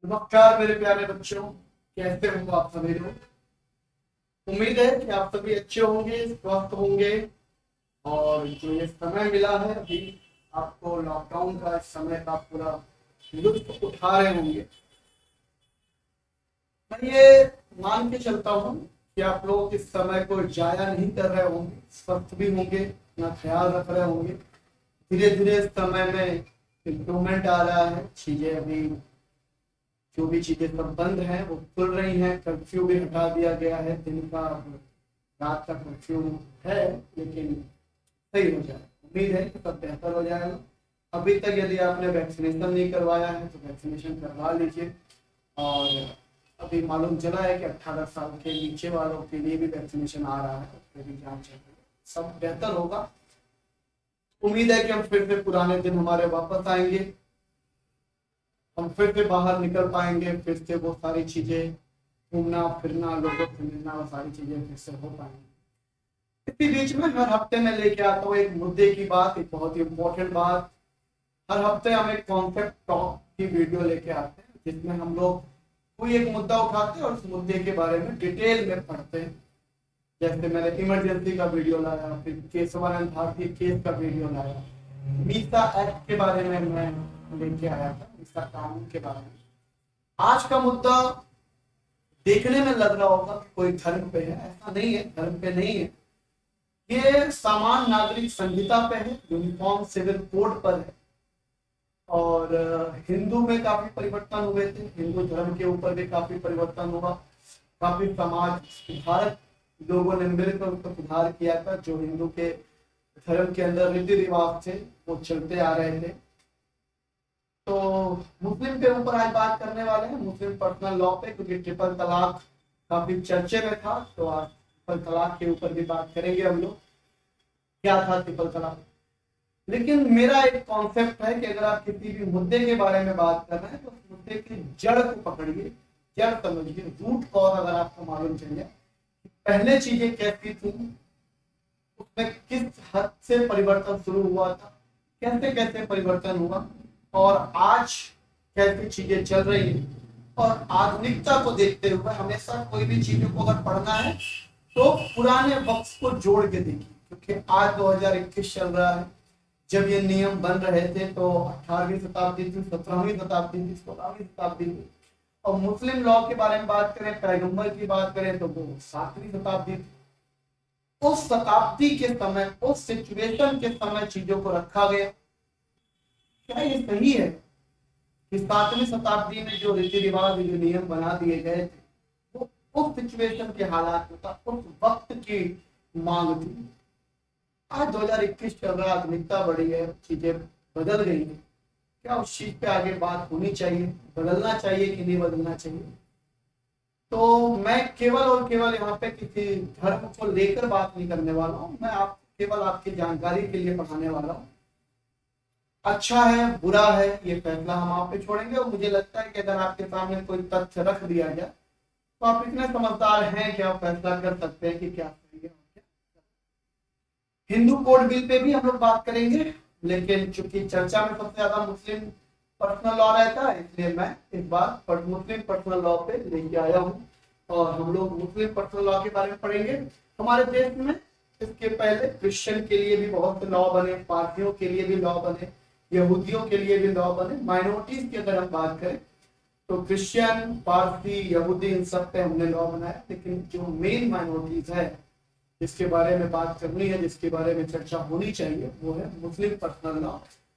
नमस्कार मेरे प्यारे बच्चों, कैसे हो आप सभी लोग। उम्मीद है कि आप सभी अच्छे होंगे, स्वस्थ होंगे। और जो ये समय मिला है अभी आपको, लॉकडाउन का इस समय का पूरा लुत्फ उठा रहे होंगे। मैं ये मान के चलता हूँ कि आप लोग इस समय को जाया नहीं कर रहे होंगे, स्वस्थ भी होंगे, अपना ख्याल रख रहे होंगे। धीरे धीरे इस समय में इम्प्रूवमेंट आ रहा है। चीजें अभी जो भी चीजें सब बंद हैं वो खुल रही हैं। कर्फ्यू भी हटा दिया गया है, दिन का रात का कर्फ्यू है, लेकिन सही हो जाए। उम्मीद है कि सब बेहतर हो जाएगा। अभी तक यदि आपने वैक्सीनेशन नहीं करवाया है तो वैक्सीनेशन करवा लीजिए। और अभी मालूम चला है कि 18 साल के नीचे वालों के लिए भी वैक्सीनेशन आ रहा है, उसके भी जांच चल रही है। सब बेहतर होगा। उम्मीद है कि हम फिर से पुराने दिन हमारे वापस आएंगे, हम फिर से बाहर निकल पाएंगे, फिर से वो सारी चीजें, घूमना फिरना, लोगों से मिलना, वो सारी चीजें फिर से हो पाएंगी। इसी बीच में हर हफ्ते में लेके आता हूँ एक मुद्दे की बात, एक बहुत ही इंपॉर्टेंट बात। हर हफ्ते हम एक कॉन्सेप्ट टॉक की वीडियो लेके आते हैं, जिसमें हम लोग कोई एक मुद्दा उठाते हैं और उस मुद्दे के बारे में डिटेल में पढ़ते हैं। जैसे मैंने इमरजेंसी का वीडियो लाया, फिर केशवानंद भारती केस का वीडियो लाया, मीसा एक्ट के बारे में मैं लेके आया था, मीसा कानून के बारे में। आज का मुद्दा देखने में लग रहा होगा कि कोई धर्म पे है, ऐसा नहीं है, धर्म पे नहीं है। ये सामान्य नागरिक संहिता पे है, यूनिफॉर्म सिविल कोड पर है। और हिंदू में काफी परिवर्तन हुए थे, हिंदू धर्म के ऊपर भी काफी परिवर्तन हुआ। काफी समाज सुधारक लोगों ने मिलकर उसका सुधार किया था। जो हिंदू के धर्म के अंदर रीति रिवाज थे वो चलते आ रहे थे। तो मुस्लिम के ऊपर आज बात करने वाले हैं, मुस्लिम पर्सनल लॉ पे, क्योंकि ट्रिपल तलाक काफी चर्चे में था। तो आज ट्रिपल तलाक के ऊपर भी बात करेंगे हम लोग, क्या था ट्रिपल तलाक। लेकिन मेरा एक कॉन्सेप्ट है कि अगर आप किसी भी मुद्दे के बारे में बात कर रहे हैं तो उस मुद्दे की जड़ को पकड़िए, जड़ समझिए, रूट कॉज अगर आपको मालूम चल जाए, पहले चीजें कैसी थी, उसमें किस हद से परिवर्तन शुरू हुआ था, कैसे कैसे परिवर्तन हुआ, और आज कैसी चीजें चल रही है। और आधुनिकता को देखते हुए हमेशा कोई भी चीजों को अगर पढ़ना है तो पुराने वक्त को जोड़ के देखिए, क्योंकि आज 2021 चल रहा है। जब ये नियम बन रहे थे तो 18वीं शताब्दी थी, 17वीं शताब्दी थी, 16वीं शताब्दी थी। और मुस्लिम लॉ के बारे में बात करें, पैगंबर की बात करें, तो वो 7वीं शताब्दी थी। उस शताब्दी के समय, उस सिचुएशन के समय चीजों को रखा गया। क्या ये सही है कि 7वीं शताब्दी में जो रीति रिवाज, जो नियम बना दिए गए थे, वो उस सिचुएशन के हालात में था, उस वक्त की मांग थी। आज 2021 चल रहा, आधुनिकता बढ़ी है, चीजें बदल गई हैं। क्या उस चीज पे आगे बात होनी चाहिए, बदलना चाहिए कि नहीं बदलना चाहिए। तो मैं केवल और केवल यहाँ पे किसी धर्म को लेकर बात नहीं करने वाला हूँ, मैं आप केवल आपकी जानकारी के लिए पढ़ाने वाला हूँ। अच्छा है बुरा है ये फैसला हम आप पे छोड़ेंगे। और मुझे लगता है कि अगर आपके सामने कोई तथ्य रख दिया जाए तो आप इतने समझदार हैं कि आप फैसला कर सकते हैं कि क्या सही है। हिंदू कोड बिल पे भी हम लोग बात करेंगे, लेकिन चूंकि चर्चा में सबसे ज्यादा मुस्लिम पर्सनल लॉ रहता है, इसलिए मैं इस बार मुस्लिम पर्सनल लॉ पे लेके आया हूँ। और हम लोग मुस्लिम पर्सनल लॉ के बारे में पढ़ेंगे। हमारे देश में इसके पहले क्रिश्चियन के लिए भी बहुत से लॉ बने, पारसियों के लिए भी लॉ बने, यहूदियों के लिए भी लॉ बने। माइनॉरिटीज की अगर हम बात करें तो क्रिश्चियन, पारसी, यहूदी, इन सब पे हमने लॉ बनाया। लेकिन जो मेन माइनॉरिटीज है, जिसके बारे में बात करनी है, जिसके बारे में चर्चा होनी चाहिए, वो है मुस्लिम पर्सनल लॉ।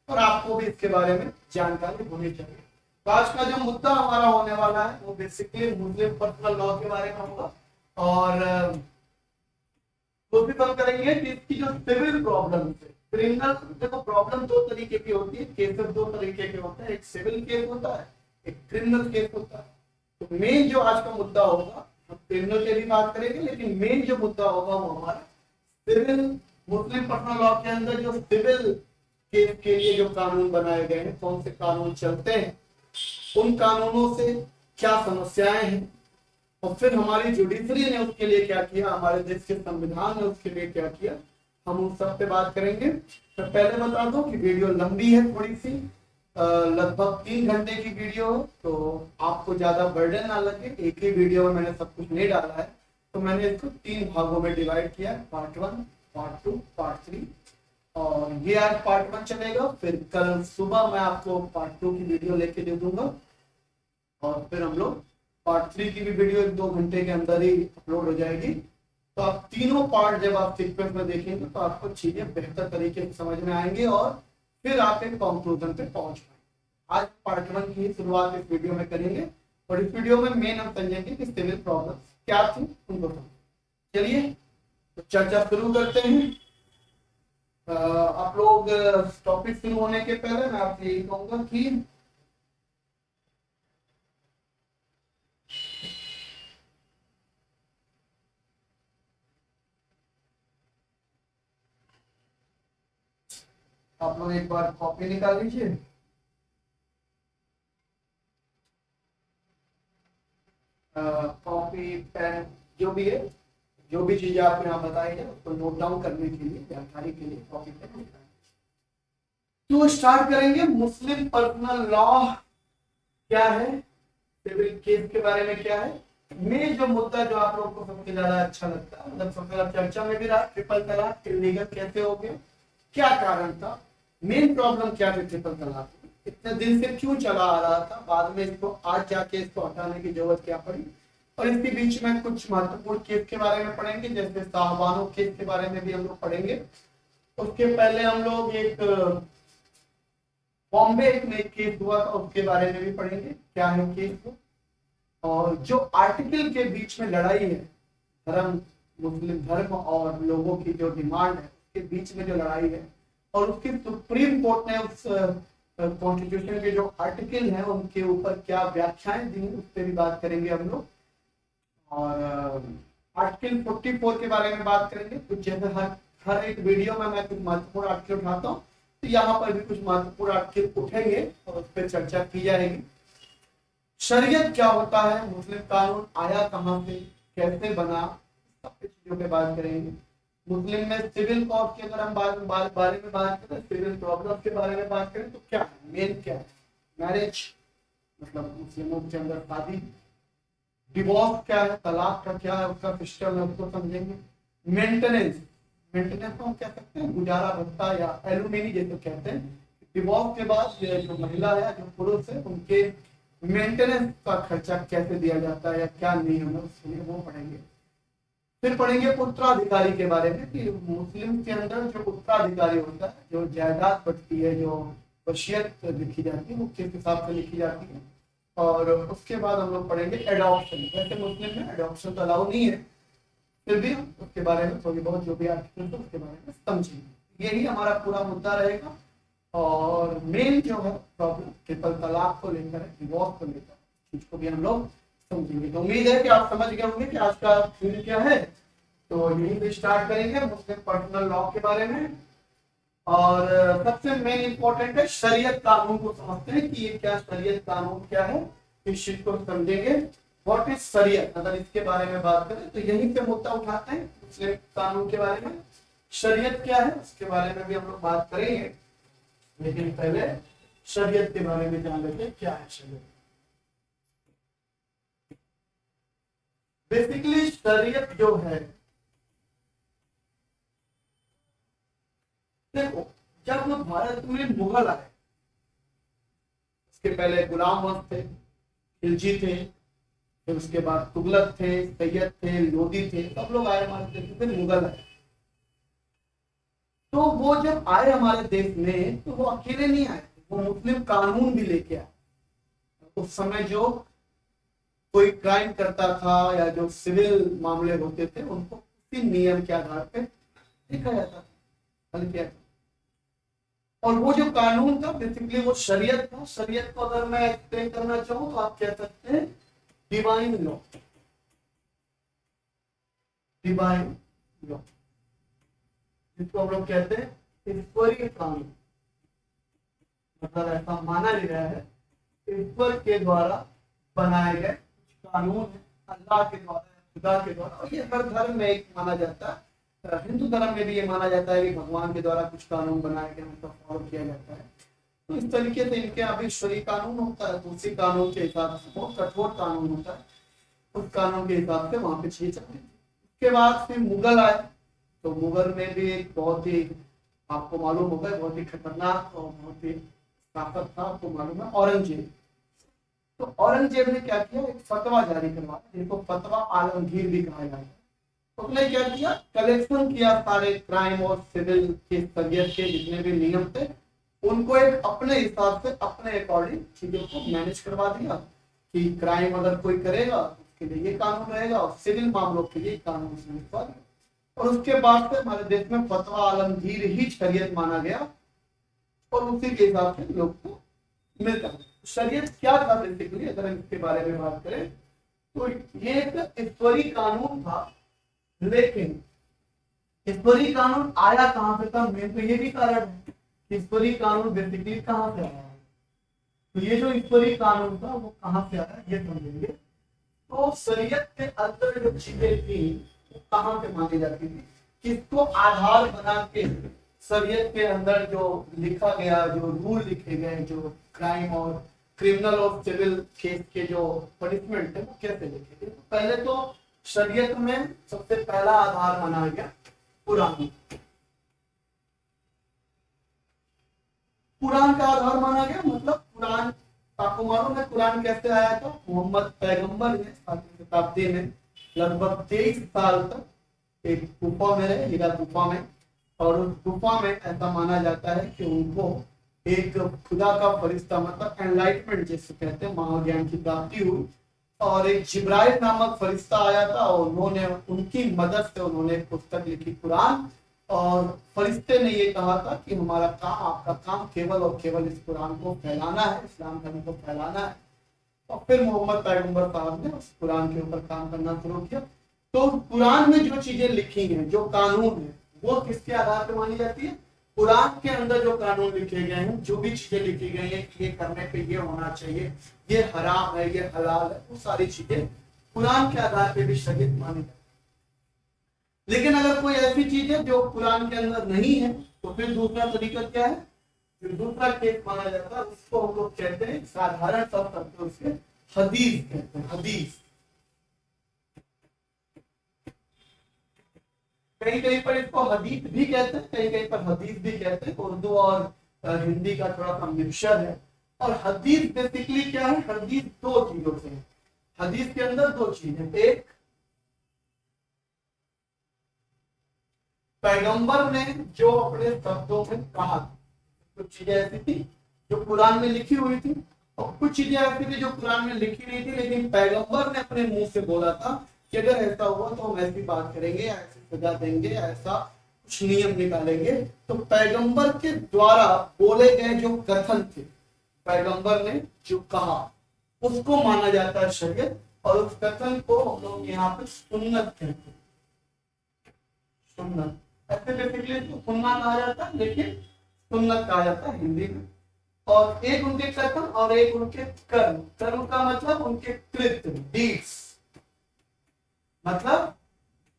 और आपको भी इसके बारे में जानकारी होनी चाहिए। तो आज का जो मुद्दा हमारा होने वाला है वो बेसिकली मुस्लिम पर्सनल लॉ के बारे में होगा। और कोशिश हम करेंगे कि इसकी जो सिविल प्रॉब्लम है, क्रिमिनल, देखो प्रॉब्लम दो तरीके की होती है, केसेस दो तरीके के होते हैं, एक सिविल केस होता है, एक क्रिमिनल केस होता है। तो मेन जो आज का मुद्दा होगा, हम क्रिमिनल के भी बात करेंगे, लेकिन मेन जो मुद्दा होगा वो हमारा सिविल, मुस्लिम पर्सनल लॉ के अंदर जो सिविल केस के लिए जो कानून बनाए गए हैं, कौन से कानून चलते हैं, उन कानूनों से क्या समस्याएं हैं, और फिर हमारी जुडिशरी ने उसके लिए क्या किया, हमारे देश के संविधान ने उसके लिए क्या किया, हम उन सब पे बात करेंगे। तो पहले बता दो कि वीडियो लंबी है थोड़ी सी, लगभग 3 घंटे की वीडियो है, तो आपको ज्यादा बर्डन ना लगे। एक ही वीडियो में मैंने सब कुछ नहीं डाला है, तो मैंने इसको 3 भागों में डिवाइड किया, पार्ट 1, पार्ट 2, पार्ट 3। और ये आज पार्ट 1 चलेगा, फिर कल सुबह मैं आपको पार्ट 2 की वीडियो लेके दे दूंगा, और फिर हम लोग पार्ट 3 की भी वीडियो 1-2 घंटे के अंदर ही अपलोड हो जाएगी। तो आप तीनों पार्ट जब आप सीक्वेंस में देखेंगे तो आपको चीजें बेहतर तरीके से समझ में आएंगे, और फिर आप एक कंक्लूजन पे पहुंच पाएंगे। आज पार्ट 1 की शुरुआत इस वीडियो में करेंगे, और इस वीडियो में मेन हम समझेंगे कि सिविल प्रॉब्लम क्या थी उनको समझेंगे। चलिए तो चर्चा शुरू करते हैं। आप लोग टॉपिक शुरू होने के पहले मैं आपसे यही कहूंगा कि आप लोग एक बार कॉपी निकाल लीजिए, कॉपी पेन जो भी है, जो भी चीजें आपको यहाँ बताई है उसको नोट डाउन करने के लिए, जानकारी के लिए कॉपी पेन निकालिए। तो स्टार्ट करेंगे। मुस्लिम पर्सनल लॉ क्या है, सिविल केस के बारे में क्या है। मेन जो मुद्दा जो आप लोगों को सबसे ज्यादा अच्छा लगता है, मतलब सबसे ज्यादा चर्चा में भी रहा, ट्रिपल तलाक इल्लीगल कैसे हो गया, क्या कारण था, मेन प्रॉब्लम क्या थी ट्रिपल तलाक में, इतने दिन से क्यों चला आ रहा था, बाद में इसको आज जाके इसको हटाने की जरूरत क्या पड़ी, और इसके बीच में कुछ महत्वपूर्ण केस के बारे में पढ़ेंगे, जैसे साहबानो केस के बारे में भी हम लोग पढ़ेंगे। उसके पहले हम लोग एक बॉम्बे में एक केस हुआ था, उसके बारे में भी पढ़ेंगे, क्या है केस। और जो आर्टिकल के बीच में लड़ाई है, धर्म, मुस्लिम धर्म और लोगों की जो डिमांड है उसके बीच में जो लड़ाई है, और उसकी सुप्रीम कोर्ट ने उस कॉन्स्टिट्यूशन के जो आर्टिकल हैं उनके ऊपर क्या व्याख्याएं दी, उस पर भी बात करेंगे हम लोग। और आर्टिकल 44 के बारे में बात करेंगे। कुछ जैसे हर एक वीडियो में मैं कुछ महत्वपूर्ण आर्टिकल उठाता हूँ, तो यहाँ पर भी कुछ महत्वपूर्ण आर्टिकल उठेंगे और उस पर चर्चा की जाएगी। शरीयत क्या होता है, मुस्लिम कानून आया कहाँ से, कैसे बना, सब चीजों पे बात करेंगे। मुस्लिम में सिविल कोड की अगर हम बारे में बात करें, सिविल प्रॉब्लम के बारे में बात करें, तो क्या है, मेन क्या है, मैरिज मतलब मुस्लिमों के अंदर शादी, डिवोर्स क्या है, तलाक का क्या है, उसका सिस्टम है, उसको समझेंगे। मेंटेनेंस, मेंटेनेंस को हम कह सकते हैं गुजारा भत्ता या एलुमिनी जैसे कहते हैं। डिवोर्स के बाद जो महिला है, जो पुरुष है, उनके मेंटेनेंस का खर्चा कैसे दिया जाता है या क्या नियम है, उसके लिए वो पढ़ेंगे। फिर पढ़ेंगे उत्तराधिकारी के बारे में कि मुस्लिम के अंदर जो उत्तराधिकारी होता है, जो जायदाद बढ़ती है, जो वसीयत लिखी जाती है, वो किस हिसाब से लिखी जाती है। और उसके बाद हम लोग पढ़ेंगे एडॉप्शन। वैसे मुस्लिम में एडॉप्शन तो अलाउ नहीं है, फिर भी उसके बारे में थोड़ी बहुत जो भी आर्टिकल है उसके बारे में समझेंगे। यही हमारा पूरा मुद्दा रहेगा। और मेन जो है प्रॉब्लम ट्रिपल तलाक को लेकर, डिवोर्स को लेकर, इसको भी हम लोग समझेंगे। तो उम्मीद है कि आप समझ गए होंगे कि आज का थीम क्या है। तो यहीं पे स्टार्ट करेंगे मुस्लिम पर्सनल लॉ के बारे में। और सबसे मेन इंपॉर्टेंट है शरीयत कानून को समझते हैं कि ये क्या शरीयत कानून क्या है, इस चीज को समझेंगे। व्हाट इज शरीयत, अगर इसके बारे में बात करें तो यहीं पे मुद्दा उठाते हैं मुस्लिम कानून के बारे में। शरीयत क्या है उसके बारे में भी हम लोग बात करेंगे, लेकिन पहले शरीयत के बारे में जान लेते हैं क्या है शरीयत। बेसिकली शरीयत जो है, देखो जब भारत में मुगल आए, उसके पहले गुलाम वंश थे, खिलजी थे, फिर उसके बाद तुगलक थे, सैयद थे, लोधी थे, सब लोग आए हमारे देश में, फिर मुगल आए। तो वो जब आए हमारे देश में तो वो अकेले नहीं आए, वो मुस्लिम कानून भी लेके आए। उस समय जो कोई क्राइम करता था या जो सिविल मामले होते थे उनको उसी नियम के आधार पे देखा जाता था, हल किया था। और वो जो कानून था बेसिकली वो शरीयत था। शरीयत को अगर मैं एक्सप्लेन करना चाहूँ तो आप कह सकते हैं डिवाइन लॉ, डिवाइन लॉ जिसको हम लोग कहते हैं ईश्वरीय कानून। मतलब ऐसा माना गया है ईश्वर के द्वारा बनाए गए कानून है, अल्लाह के द्वारा, खुदा के द्वारा। और ये हर धर्म में एक माना जाता है, हिंदू धर्म में भी ये माना जाता है कि भगवान के द्वारा कुछ कानून बनाए गए, उनका फॉलो किया जाता है। तो इस तरीके से इनके यहाँ भी ईश्वरीय कानून होता है, तो उसी कानून के हिसाब से बहुत कठोर कानून होता है, उस कानून के हिसाब से वहां पे चीजें चलती थी। उसके बाद फिर मुगल आए, तो मुगल में भी एक बहुत ही, आपको मालूम होगा, बहुत ही खतरनाक और बहुत ही ताकत था, आपको मालूम है, औरंगजेब। तो औरंगजेब ने क्या किया, एक फतवा जारी करवाया, जिनको फतवा आलमगीर भी कहा जाता है। तो उसने क्या किया, कलेक्शन किया सारे क्राइम और सिविल के शरीयत के जितने भी नियम थे, उनको एक अपने हिसाब से अपने अकॉर्डिंग चीजों को मैनेज करवा दिया कि क्राइम अगर कोई करेगा उसके लिए ये कानून रहेगा और सिविल मामलों के लिए कानून उसने लिखवा दिया। और उसके बाद से हमारे देश में फतवा आलमगीर ही शरीयत माना गया और उसी के हिसाब से लोग को मिलता है। शरीयत क्या था बेसिकली, अगर हम इसके बारे में बात करें तो ये एक ईश्वरीय कानून था, लेकिन ईश्वरीय कानून आया कहां से था, मेन तो ये भी कारण है कि ईश्वरीय कानून बेसिकली कहां से आया है। तो ये जो ईश्वरीय कानून था वो कहां से आया ये समझेंगे। तो शरीयत के अंदर जो चीजें थी वो कहां से मानी जाती थी, किसको आधार बना के शरीयत के अंदर जो लिखा गया, जो रूल लिखे गए, जो क्राइम और क्रिमिनल और सिविल केस के जो पनिशमेंट है वो कैसे लिखे गए। तो पहले तो शरीयत में सबसे पहला आधार माना गया कुरान। कुरान का आधार माना गया, मतलब कुरान, आपको मालूम है कुरान कैसे आया था। मोहम्मद पैगंबर ने 7वीं शताब्दी में लगभग 23 साल तक एक गुफा में रहे, हीरा गुफा में, और उस गुफा में ऐसा माना जाता है कि उनको एक खुदा का फरिश्ता, मतलब एनलाइटमेंट जिसे कहते हैं, महाज्ञान की प्राप्ति हुई, और एक जिब्राइल नामक फरिश्ता आया था और उन्होंने, उनकी मदद से उन्होंने एक पुस्तक लिखी कुरान। और फरिश्ते ने ये कहा था कि हमारा काम, आपका काम केवल और केवल इस कुरान को फैलाना है, इस्लाम धर्म को फैलाना है। और फिर मोहम्मद पैगंबर साहब ने उस कुरान के ऊपर काम करना शुरू किया। तो कुरान में जो चीजें लिखी हैं, जो कानून है, वो किसके आधार पर मानी जाती है, कुरान के अंदर जो कानून लिखे गए हैं, जो भी चीजें लिखी गई हैं कि ये करने पे ये होना चाहिए, ये हराम है, ये हलाल है, वो सारी चीजें कुरान के आधार पे भी शरीयत मानी जाती है। लेकिन अगर कोई ऐसी चीज है जो कुरान के अंदर नहीं है, तो फिर दूसरा तरीका क्या है, फिर दूसरा केस माना जाता है, उसको हम लोग कहते हैं, साधारण शब्द में उसके हदीस कहते हैं। हदीस कहीं कहीं पर इसको हदीस भी कहते हैं, कहीं कहीं पर हदीस भी कहते हैं। उर्दू और हिंदी का थोड़ा सा मिक्सचर है। और हदीस बेसिकली क्या है, हदीस दो चीजों से है। हदीस के अंदर दो चीजें, एक पैगंबर ने जो अपने शब्दों में कहा, कुछ चीजें ऐसी थी जो कुरान में लिखी हुई थी, और कुछ चीजें ऐसी थी जो कुरान में लिखी नहीं थी, लेकिन पैगंबर ने अपने मुंह से बोला था कि अगर ऐसा हुआ तो हम ऐसी बात करेंगे, ऐसी सजा देंगे, ऐसा कुछ नियम निकालेंगे। तो पैगंबर के द्वारा बोले गए जो कथन थे, पैगंबर ने जो कहा, उसको माना जाता है शरीयत। और उस कथन को हम लोग यहाँ पे सुन्नत कहते हैं। सुन्नत ऐसे बेसिकली तो सुन्ना कहा जाता है, लेकिन सुन्नत कहा जाता है हिंदी में। और एक उनके कथन और एक उनके कर्म। कर्म का मतलब उनके कृत्य, डीड्स, मतलब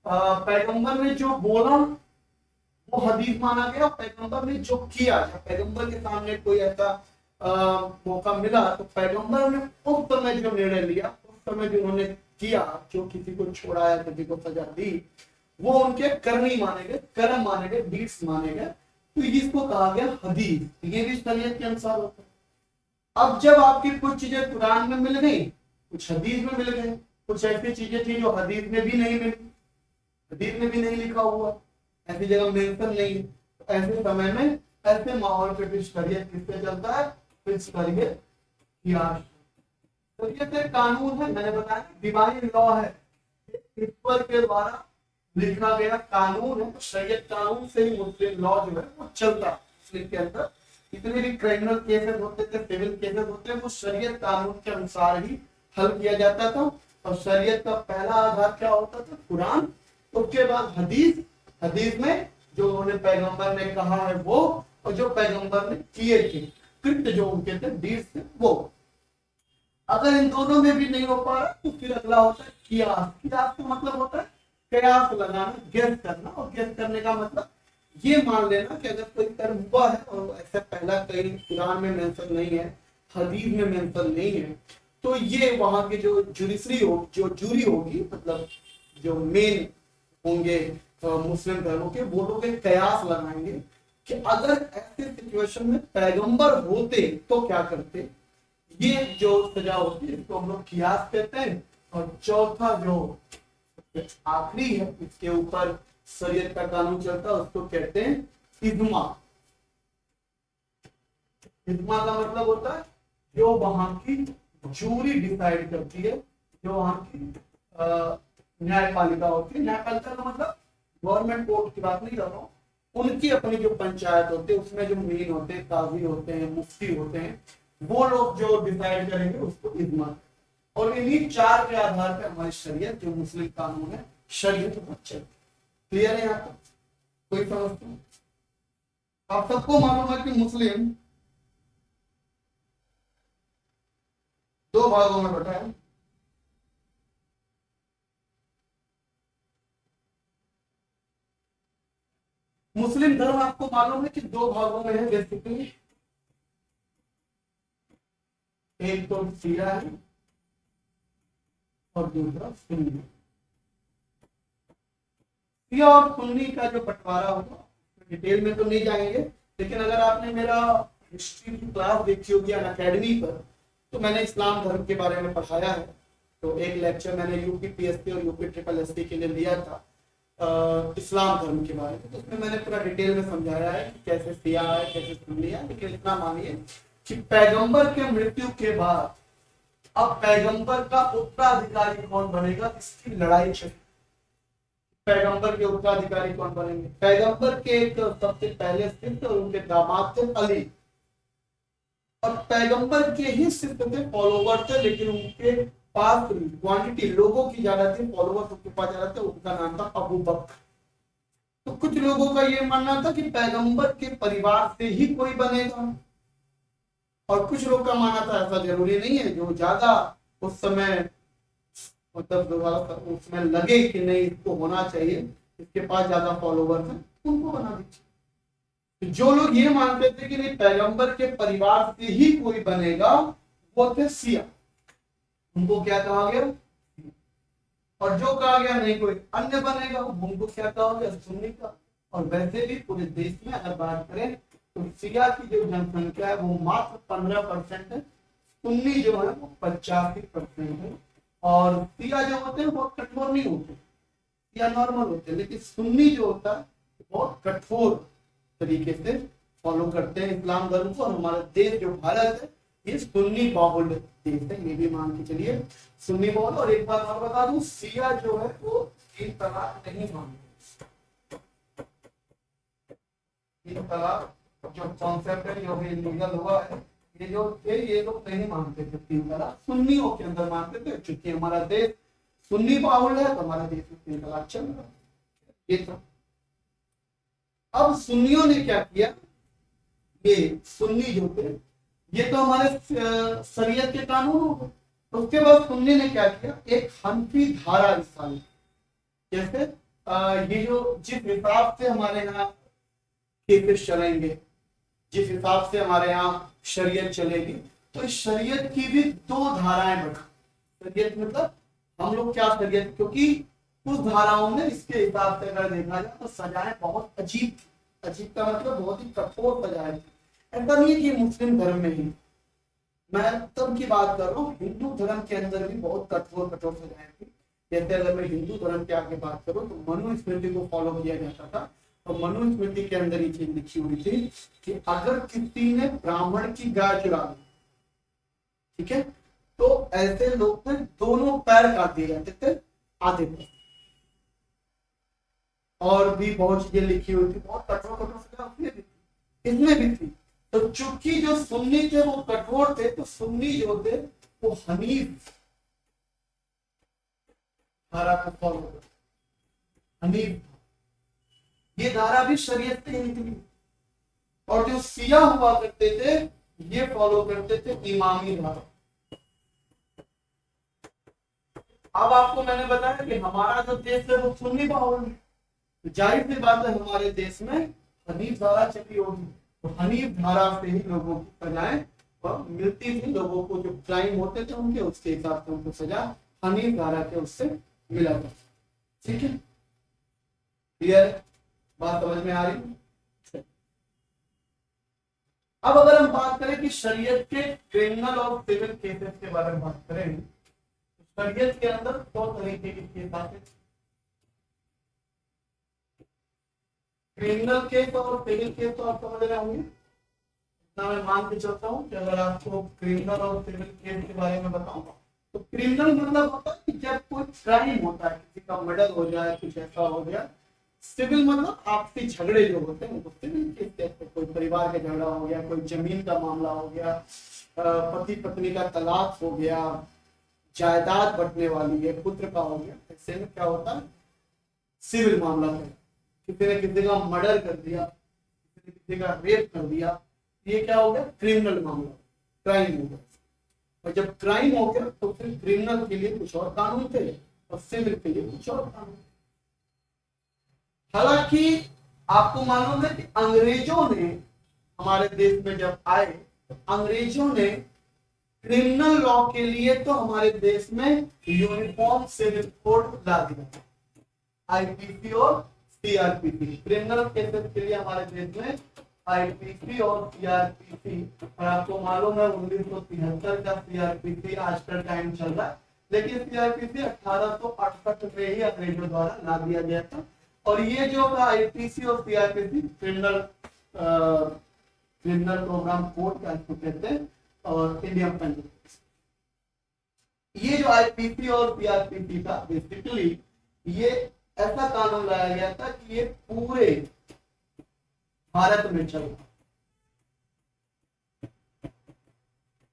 पैगंबर ने जो बोला वो हदीस माना गया। पैगंबर ने जो किया, जब पैगंबर के सामने कोई ऐसा मौका मिला तो पैगंबर ने उस समय जो निर्णय लिया, उस समय जो उन्होंने किया, जो किसी को छोड़ाया, किसी को सजा दी, वो उनके कर्मी माने गए, कर्म माने गए, डीड्स माने गए। तो इसको कहा गया हदीस। ये भी शरीयत के अनुसार होता है। अब जब आपकी कुछ चीजें कुरान में मिल गई, कुछ हदीस में मिल गई, कुछ ऐसी चीजें थी जो हदीस में भी नहीं मिली, हदीस में भी नहीं लिखा हुआ, ऐसी जगह मेंशन नहीं, तो ऐसे समय में, ऐसे माहौल पे फिर शरीयत किससे चलता है, फिर शरीयत शरीयत एक कानून है, मैंने बताया डिवाइन लॉ है, ईश्वर के द्वारा लिखा गया कानून है। शरीयत कानून से ही मुस्लिम लॉ जो है वो चलता है। मुस्लिम के अंदर जितने भी क्रिमिनल केसेस होते थे, सिविल केसेस होते हैं, वो शरीयत कानून के अनुसार ही हल किया जाता था। और शरीयत का पहला आधार क्या होता था, कुरान। उसके बाद हदीस, हदीस में जो उन्होंने पैगंबर ने कहा है वो, और जो पैगंबर ने किए थे कृत्य, जो उनके थे डीड्स थे, वो। अगर इन दोनों में भी नहीं हो पा रहा तो फिर अगला होता है कियास। कियास का मतलब होता है कयास लगाना, गेस करना। और गेस करने का मतलब ये मान लेना कि अगर कोई कर्म हुआ है और ऐसा पहला कहीं कुरान में मेंशन नहीं है, हदीस में मेंशन नहीं है, तो ये वहां के जो जुडिशरी हो, जो जूरी होगी, मतलब जो मेन होंगे मुस्लिम धर्मों के, वो लोग एक कयास लगाएंगे कि अगर ऐसे सिचुएशन में पैगंबर होते तो क्या करते। ये जो सजा होती है इसको हम लोग कियास कहते हैं। और चौथा जो आखिरी है, इसके ऊपर शरीयत का कानून चलता है, उसको कहते हैं इज्मा। इज्मा का मतलब होता है जो वहां की जूरी डिसाइड करती है, जो वहां की न्यायपालिका होती है। न्यायपालिका का मतलब गवर्नमेंट कोर्ट की बात नहीं कर रहा हूँ, उनकी अपनी जो पंचायत होती है उसमें जो मेन होते हैं, काजी होते हैं, मुफ्ती होते हैं, वो लोग जो डिसाइड करेंगे उसको इज्मा। और इन्हीं चार के आधार पर हमारी शरीयत जो मुस्लिम कानून है, शरीयत चलती। क्लियर है यहाँ तक? कोई समझते हैं? आप सबको मालूम है कि मुस्लिम दो भागों में बटा है। मुस्लिम धर्म आपको मालूम है कि दो भागों में है बेसिकली। एक तो शिया है और दूसरा सुन्नी। शिया और सुन्नी का जो बंटवारा होगा डिटेल में तो नहीं जाएंगे, लेकिन अगर आपने मेरा हिस्ट्री की क्लास देखी होगी अनअकैडमी पर, तो मैंने इस्लाम धर्म के बारे में पढ़ाया है। तो एक लेक्चर मैंने यूपी पीएससी और यूपी ट्रिपल एससी के लिए लिया था इस्लाम धर्म के बारे में। तो उसमें मैंने पूरा डिटेल में समझाया है कि कैसे शिया है, कैसे सुन्नी है। लेकिन इतना मानिए कि पैगंबर के मृत्यु के बाद अब पैगंबर का उत्तराधिकारी कौन बनेगा, इसकी लड़ाई चली। पैगंबर के उत्तराधिकारी कौन बनेंगे? पैगंबर के एक सबसे पहले सिद्ध और उनके दामाद थे अली, और पैगंबर के ही सिद्ध थे, फॉलोवर थे, लेकिन उनके पास क्वांटिटी लोगों की ज्यादा थी, फॉलोवर्स उनके पास ज्यादा थे। उनका नाम था अबू बकर। तो कुछ लोगों का ये मानना था कि पैगंबर के परिवार से ही कोई बनेगा, और कुछ लोग का मानना था ऐसा जरूरी नहीं है, जो ज्यादा उस समय मतलब उसमें लगे कि नहीं इसको होना चाहिए, इसके पास ज्यादा फॉलोवर्स हैं, उनको बना दीजिए। जो लोग ये मानते थे कि नहीं पैगंबर के परिवार से ही कोई बनेगा, वो थे शिया, उनको क्या कहा गया? और जो कहा गया नहीं कोई अन्य बनेगा, उनको क्या कहा गया? सुन्नी का। और वैसे भी पूरे देश में अगर बात करें तो शिया की जो जनसंख्या है वो मात्र 15% है, सुन्नी जो है वो 85% है। और शिया जो होते हैं बहुत कठोर नहीं होते, शिया नॉर्मल होते हैं, लेकिन सुन्नी जो होता है बहुत कठोर तरीके से फॉलो करते हैं इस्लाम धर्म को। और हमारा देश जो भारत है ये सुन्नी बाहुल देश है, ये भी मान के चलिए सुन्नी बाहुल। और एक बात और बता दूं, शिया जो है वो 3 तलाक नहीं मानते। 3 तलाक जो कॉन्सेप्ट है जो भी लीगल हुआ है, ये जो थे ये लोग नहीं मानते थे 3 तलाक, सुन्नियों के अंदर मानते थे। चूंकि हमारा देश सुन्नी बाहुल है तो हमारे देश में 3 तलाक चल रहा है, ये तो। अब सुन्नियों ने क्या किया, ये सुन्नी जो थे ये तो हमारे शरीयत के कानून हो गए। तो उसके बाद सुन्नी ने क्या किया, एक हनफी धारा इस्तेमाल। जैसे ये जो जिस हिसाब से हमारे यहाँ केसेस चलेंगे, जिस हिसाब से हमारे यहाँ शरीयत चलेगी, तो इस शरीयत की भी 2 धाराएं बना। शरीयत मतलब हम लोग क्या शरीयत, क्योंकि उस धाराओं में इसके हिसाब से अगर देखा जाए तो सजाएं बहुत अजीब थी। अजीब का मतलब बहुत ही कठोर सजाएं थी। ऐसा नहीं है कि मुस्लिम धर्म में ही, मैं तब की बात कर रहा हूँ, हिंदू धर्म के अंदर भी बहुत कठोर कठोर सजाएं थी। जैसे अगर मैं हिंदू धर्म के आगे बात करूँ तो मनुस्मृति को फॉलो किया जाता था। तो मनुस्मृति के अंदर ये चीज लिखी हुई थी कि अगर किसी ने ब्राह्मण की गाय चुरा ली, ठीक है, तो ऐसे लोग थे दोनों पैर काट दिए जाते थे आधे पर। और भी बहुत चीजें लिखी हुई थी, बहुत कठोर कठोर सजा उसमें भी थी, इसमें भी थी। तो चूंकि जो सुन्नी थे वो कठोर थे, तो सुन्नी जो थे वो हनीफ धारा को फॉलो करते। हनीफ ये धारा भी शरीयत से ही निकली। और जो शिया हुआ करते थे ये फॉलो करते थे इमामी धारा। अब आपको मैंने बताया कि हमारा जो देश है वो सुन्नी बाहुल है, जाहिर सी बात है हमारे देश में हनीफ धारा चली होगी, तो हनीफ धारा से ही लोगों की सजाएं मिलती थी। लोगों को जो क्राइम होते थे उनके, उसके हिसाब से उनको सजा हनीफ धारा के उससे मिला था। ठीक है, क्लियर, बात समझ में आ रही है? अब अगर हम बात करें कि शरीयत के क्रिमिनल और सिविल केसेस के बारे में बात करें, तो शरीयत के अंदर दो तरीके के केस आते हैं, क्रिमिनल केस और सिविल केस। तो आप समझ रहे होंगे, इतना मैं मान के चलता हूँ कि अगर आपको क्रिमिनल और सिविल केस के बारे में बताऊंगा, तो क्रिमिनल मतलब होता है कि जब कोई क्राइम होता है, किसी का मर्डर हो जाए, कुछ ऐसा हो गया। सिविल मतलब आपसी झगड़े जो होते हैं उनको सिविल केस कहते हैं। कोई परिवार का झगड़ा हो गया, कोई जमीन का मामला हो गया, पति पत्नी का तलाक हो गया, जायदाद बंटने वाली है, पुत्र का हो गया, ऐसे में क्या होता है, सिविल मामला है। किसी ने किसी का मर्डर कर दिया, किसी ने किसी का रेप कर दिया, ये क्या हो गया, क्रिमिनल मामला, क्राइम हो गया। और जब क्राइम हो गया तो फिर क्रिमिनल के लिए कुछ और कानून थे और सिविल के लिए कुछ और कानून। हालांकि आपको मालूम है कि अंग्रेजों ने हमारे देश में जब आए, तो अंग्रेजों ने क्रिमिनल लॉ के लिए तो हमारे देश में यूनिफॉर्म सिविल कोड ला दिया, आईपीसी और सीआरपीसी। क्रिमिनल केसेस के लिए हमारे देश में आईपीसी और सीआरपीसी, और आपको मालूम है 1973 का सीआरपीसी आज का टाइम चल रहा है, लेकिन सीआरपीसी 1868 में ही अंग्रेजों द्वारा ला दिया गया था। और ये जो आईपीसी और सीआरपीसी क्रिमिनल प्रोग्राम कोड का इसको कहते हैं, और इंडियन पेनल। ये जो आईपीसी और सीआरपीसी था, बेसिकली ये ऐसा कानून लाया गया था कि ये पूरे भारत में चल रहा,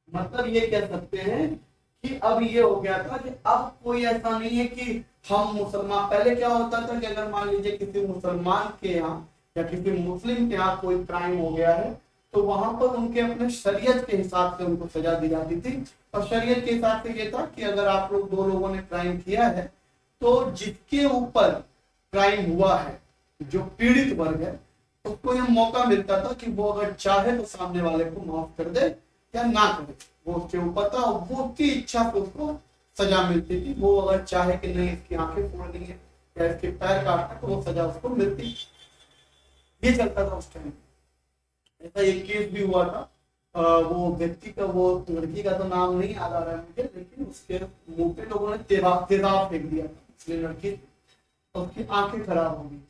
मतलब ये कह सकते हैं कि अब ये हो गया था कि अब कोई ऐसा नहीं है कि हम मुसलमान, पहले क्या होता था कि अगर मान लीजिए किसी मुसलमान के यहाँ या किसी मुस्लिम के यहाँ कोई क्राइम हो गया है, तो वहां पर उनके अपने शरीयत के हिसाब से उनको सजा दी जाती थी। और शरीयत के हिसाब से ये था कि अगर आप लोग दो लोगों ने क्राइम किया है, तो जिसके ऊपर क्राइम हुआ है, जो पीड़ित वर्ग है, उसको यह मौका मिलता था कि वो अगर चाहे तो सामने वाले को माफ कर दे या ना करे, वो उसके ऊपर था। वो उसकी इच्छा से उसको सजा मिलती थी। वो अगर चाहे कि नहीं इसकी आंखें फोड़नी है या इसके पैर काटना, तो वो सजा उसको मिलती। ये चलता था उस टाइम। ऐसा एक केस भी हुआ था, वो व्यक्ति का, वो लड़की का तो नाम नहीं याद आ रहा है मुझे, लेकिन उसके मुंह पे लोगों ने तेजाब फेंक दिया था, इसलिए लड़की उसकी आंखें खराब हो गई।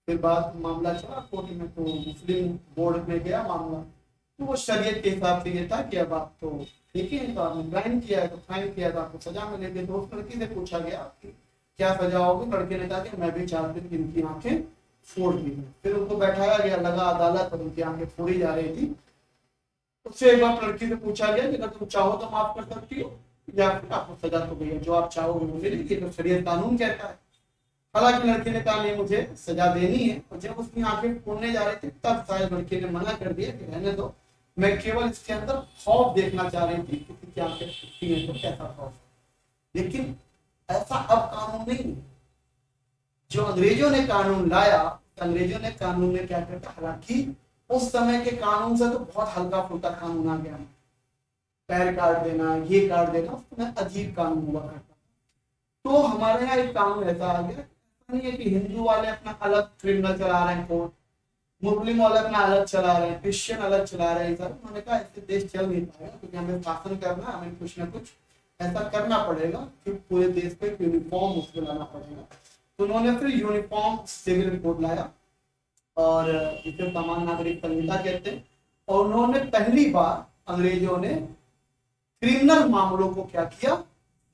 फिर बाद मामला चला कोर्ट में, तो मुस्लिम बोर्ड में गया मामला, तो वो शरीयत के हिसाब से ये था कि अब आप तो ठीक है, तो आपने क्राइम किया है, तो क्राइम किया तो आपको सजा मिलेगी। तो उस लड़की से पूछा गया कि क्या सजा होगी, लड़के ने कहा कि मैं भी चाहती हूँ कि इनकी आंखें फोड़ दी। फिर उनको बैठाया गया, लगा अदालत, और उनकी आंखें फोड़ी जा रही थी। उससे एक बार लड़की से पूछा गया कि अगर तुम चाहो तो माफ कर सकती हो, या फिर आपको सजा तो भैया जो आप चाहोगे वो मिलेगी, तो शरीयत कानून कहता है। हालांकि लड़के ने कहा नहीं, मुझे सजा देनी है। और जब उसकी आंखें फोड़ने जा रही थी, तब शायद लड़के ने मना कर दिया कि रहने दो, मैं केवल इसके अंदर खौफ देखना चाह रही थी, किसी की आंखें फूटती हैं तो कैसा खौफ। लेकिन ऐसा अब कानून नहीं है। जो अंग्रेजों ने कानून लाया, अंग्रेजों ने कानून में क्या करता, हालांकि उस समय के कानून से तो बहुत हल्का फुल्का कानून आ गया, पैर काट देना, ये काट देना, उसमें अजीब कानून हुआ करता। तो हमारे यहाँ एक कानून ऐसा आ गया, नहीं है कि हिंदू वाले अपना अलग क्रिमिनल चला रहे हैं कोर्ट, मुस्लिम वाले अपना अलग चला रहे हैं, क्रिश्चियन अलग चला रहे हैं। सर उन्होंने कहा ऐसे देश चल नहीं पाएगा, क्योंकि हमें शासन करना, हमें कुछ ना कुछ ऐसा करना पड़ेगा कि पूरे देश को यूनिफॉर्म उसको लाना पड़ेगा। तो उन्होंने फिर यूनिफॉर्म सिविल कोड लाया, और जिसे सामान्य नागरिक संहिता कहते हैं। और उन्होंने पहली बार, अंग्रेजों ने क्रिमिनल मामलों को क्या किया,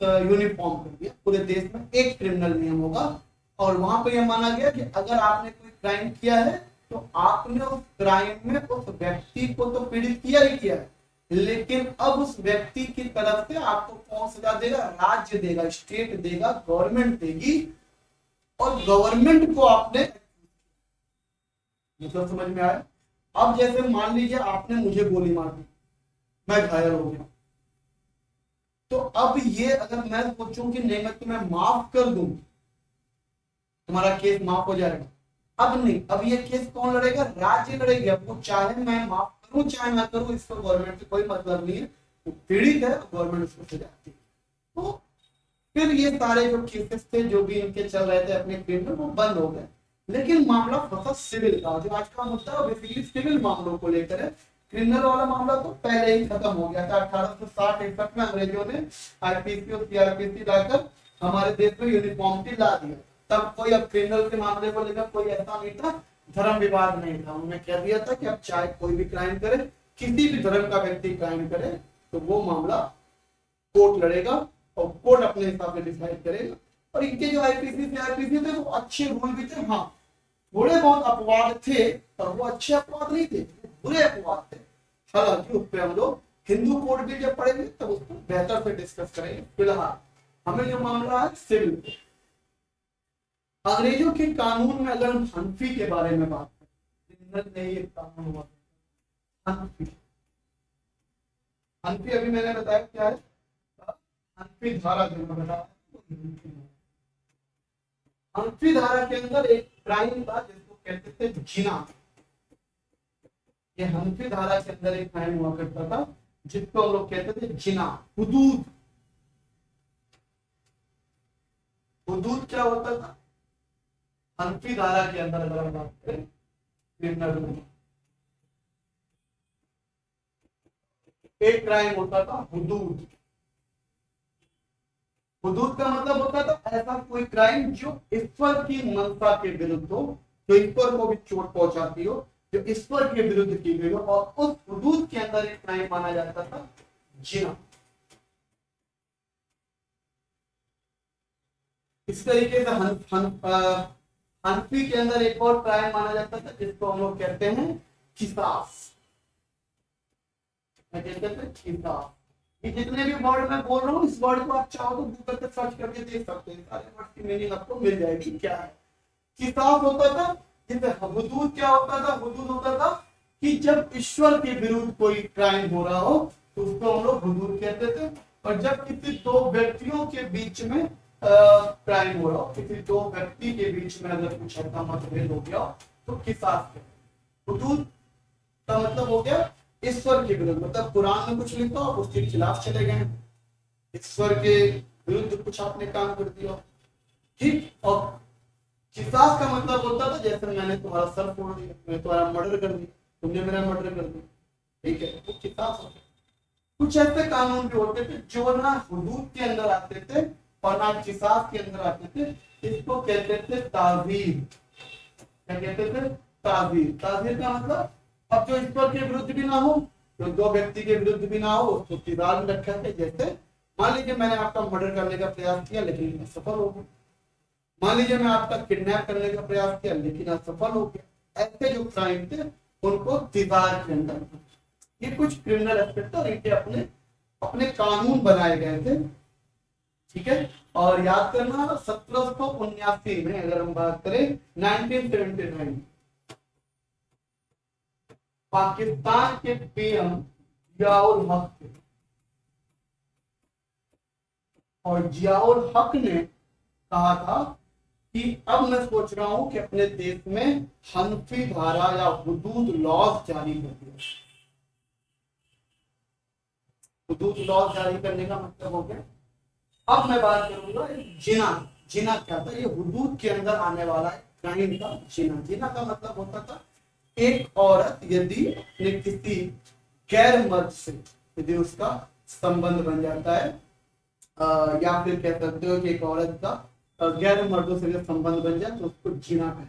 यूनिफॉर्म कर दिया। पूरे देश में एक क्रिमिनल नियम होगा, और वहां पर यह माना गया कि अगर आपने कोई क्राइम किया है, तो आपने उस क्राइम में उस व्यक्ति को तो पीड़ित किया ही किया है, लेकिन अब उस व्यक्ति की तरफ से आपको कौन सजा देगा, राज्य देगा, स्टेट देगा, गवर्नमेंट देगी। और गवर्नमेंट को आपने, मतलब समझ में आया। अब जैसे मान लीजिए आपने मुझे गोली मार दी, मैं घायल हो गया, तो अब ये अगर मैं सोचूं कि नहीं मैं तुम्हें माफ कर दूं, तुम्हारा केस माफ हो जाएगा, अब नहीं, अब ये केस कौन लड़ेगा? राज्य लड़ेगा। वो चाहे मैं माफ करूं चाहे ना करूं, इसको गवर्नमेंट से कोई मतलब नहीं है, वो पीड़ित है, गवर्नमेंट उसको सजा देती है। तो फिर ये सारे जो केसेस थे जो भी इनके चल रहे थे अपने क्रिमिनल, वो बंद हो गए। लेकिन मामला फंसा सिविल का। जो आज का मुद्दा है बेसिकली सिविल मामलों को लेकर है। क्रिमिनल वाला मामला तो पहले ही खत्म हो गया था। 1860-61 में अंग्रेजों ने आईपीसी और सीआरपीसी लाकर हमारे देश में यूनिफॉर्मिटी ला दिया। तब कोई अब क्रिमिनल के मामले को लेकर कोई ऐसा नहीं था, धर्म विवाद नहीं था। उन्होंने कह दिया था कि अब चाहे कोई भी क्राइम करे, किसी भी धर्म का व्यक्ति क्राइम करे, तो वो मामला कोर्ट लड़ेगा और कोर्ट अपने हिसाब से डिसाइड करेगा। और इनके जो आईपीसी सीआरपीसी थे वो अच्छे रूल भी थे। हाँ, थोड़े बहुत अपवाद थे, पर वो अच्छे अपवाद नहीं थे, बुरे अपवाद थे। हालांकि उस पर हम लोग हिंदू कोड भी जब पढ़ेंगे तब उसको बेहतर से डिस्कस करेंगे। फिलहाल हमें जो मामला है सिविल। अंग्रेजों के कानून में अगर हम हनफी के बारे में बात करें, नहीं एक कानून हुआ हनफी। हनफी अभी मैंने बताया क्या है, हनफी धारा जो मैं बताया। हनफी धारा के अंदर एक क्राइम था जिसको कहते थे जिना। ये हनफी धारा के अंदर एक क्राइम हुआ करता था जिसको हम लोग कहते थे जिना। हुदूद। हुदूद क्या होता था? हनफी धारा के अंदर अगर हम बात करें क्रिमिनल, एक क्राइम होता था हुदूद। हुदूद का मतलब होता था ऐसा कोई क्राइम जो ईश्वर की मनसा के विरुद्ध हो, जो ईश्वर को भी चोट पहुंचाती हो, जो ईश्वर के विरुद्ध की गई हो, और उस हुदूद के अंदर एक क्राइम माना जाता था जिना। इस तरीके से हनफी के अंदर एक और क्राइम माना जाता था जिसको हम लोग कहते हैं किसास। ये जितने भी वर्ड मैं बोल रहा हूँ, इस वर्ड को आप चाहो तो गूगल पे सर्च करके देख सकते हैं, सारे वर्ड की मीनिंग आपको मिल जाएगी क्या है। किसास होता था, हुदूद क्या होता था? हुदूद होता था कि जब ईश्वर के विरुद्ध कोई क्राइम हो रहा हो तो उसको हम लोग हुदूद कहते थे। और जब किसी दो व्यक्तियों के बीच में क्राइम हो रहा हो, किसी दो व्यक्ति के बीच में अगर कुछ ऐसा मतभेद हो गया तो किसास कहते हैं। हुदूद का मतलब हो गया ईश्वर के विरुद्ध, मतलब कुरान में कुछ लिखा आप उसके खिलाफ चले गए, ईश्वर के विरुद्ध कुछ आपने काम कर दिया, ठीक। और किसास का मतलब होता था जैसे मैंने तुम्हारा सर फोड़ दिया, मैं तुम्हारा मर्डर कर दिया, तुमने मेरा मर्डर कर दिया, ठीक है, वो किसास होता। कुछ ऐसे कानून भी होते थे जो ना हुदूद के अंदर आते थे और ना किसास के अंदर आते थे। इसको कहते थे ताज़ीर। क्या कहते थे? ताज़ीर। ताज़ीर का मतलब अब जो ईश्वर के विरुद्ध भी ना हो, जो दो व्यक्ति के विरुद्ध भी ना हो, उसको तिराज में रखा है। जैसे मान लीजिए मैंने आपका मर्डर करने का प्रयास किया लेकिन असफल हो गया, मान लीजिए मैं आपका किडनैप करने का प्रयास किया लेकिन असफल हो गया। ऐसे जो क्राइम थे उनको तिराज के अंदर, ये कुछ क्रिमिनल एस्पेक्ट और इनके अपने अपने कानून बनाए गए थे, ठीक है। और याद करना 1779 में अगर हम बात करें 1979 पाकिस्तान के पीएम जियाउल हक थे और जियाउल हक ने कहा था कि अब मैं सोच रहा हूं कि अपने देश में हनफी धारा या हुदूद लॉज जारी कर दिया। हुदूद लॉज जारी करने का मतलब हो गया। अब मैं बात करूंगा जिना। जिना क्या था? ये हुदूद के अंदर आने वाला है क्राइम का जिना। जिना का मतलब होता था एक औरत यदि अपने किसी गैर मर्द से यदि उसका संबंध बन जाता है, या फिर कह सकते हो कि एक औरत का गैर मर्दों से संबंध बन जाए तो उसको जिना कहते,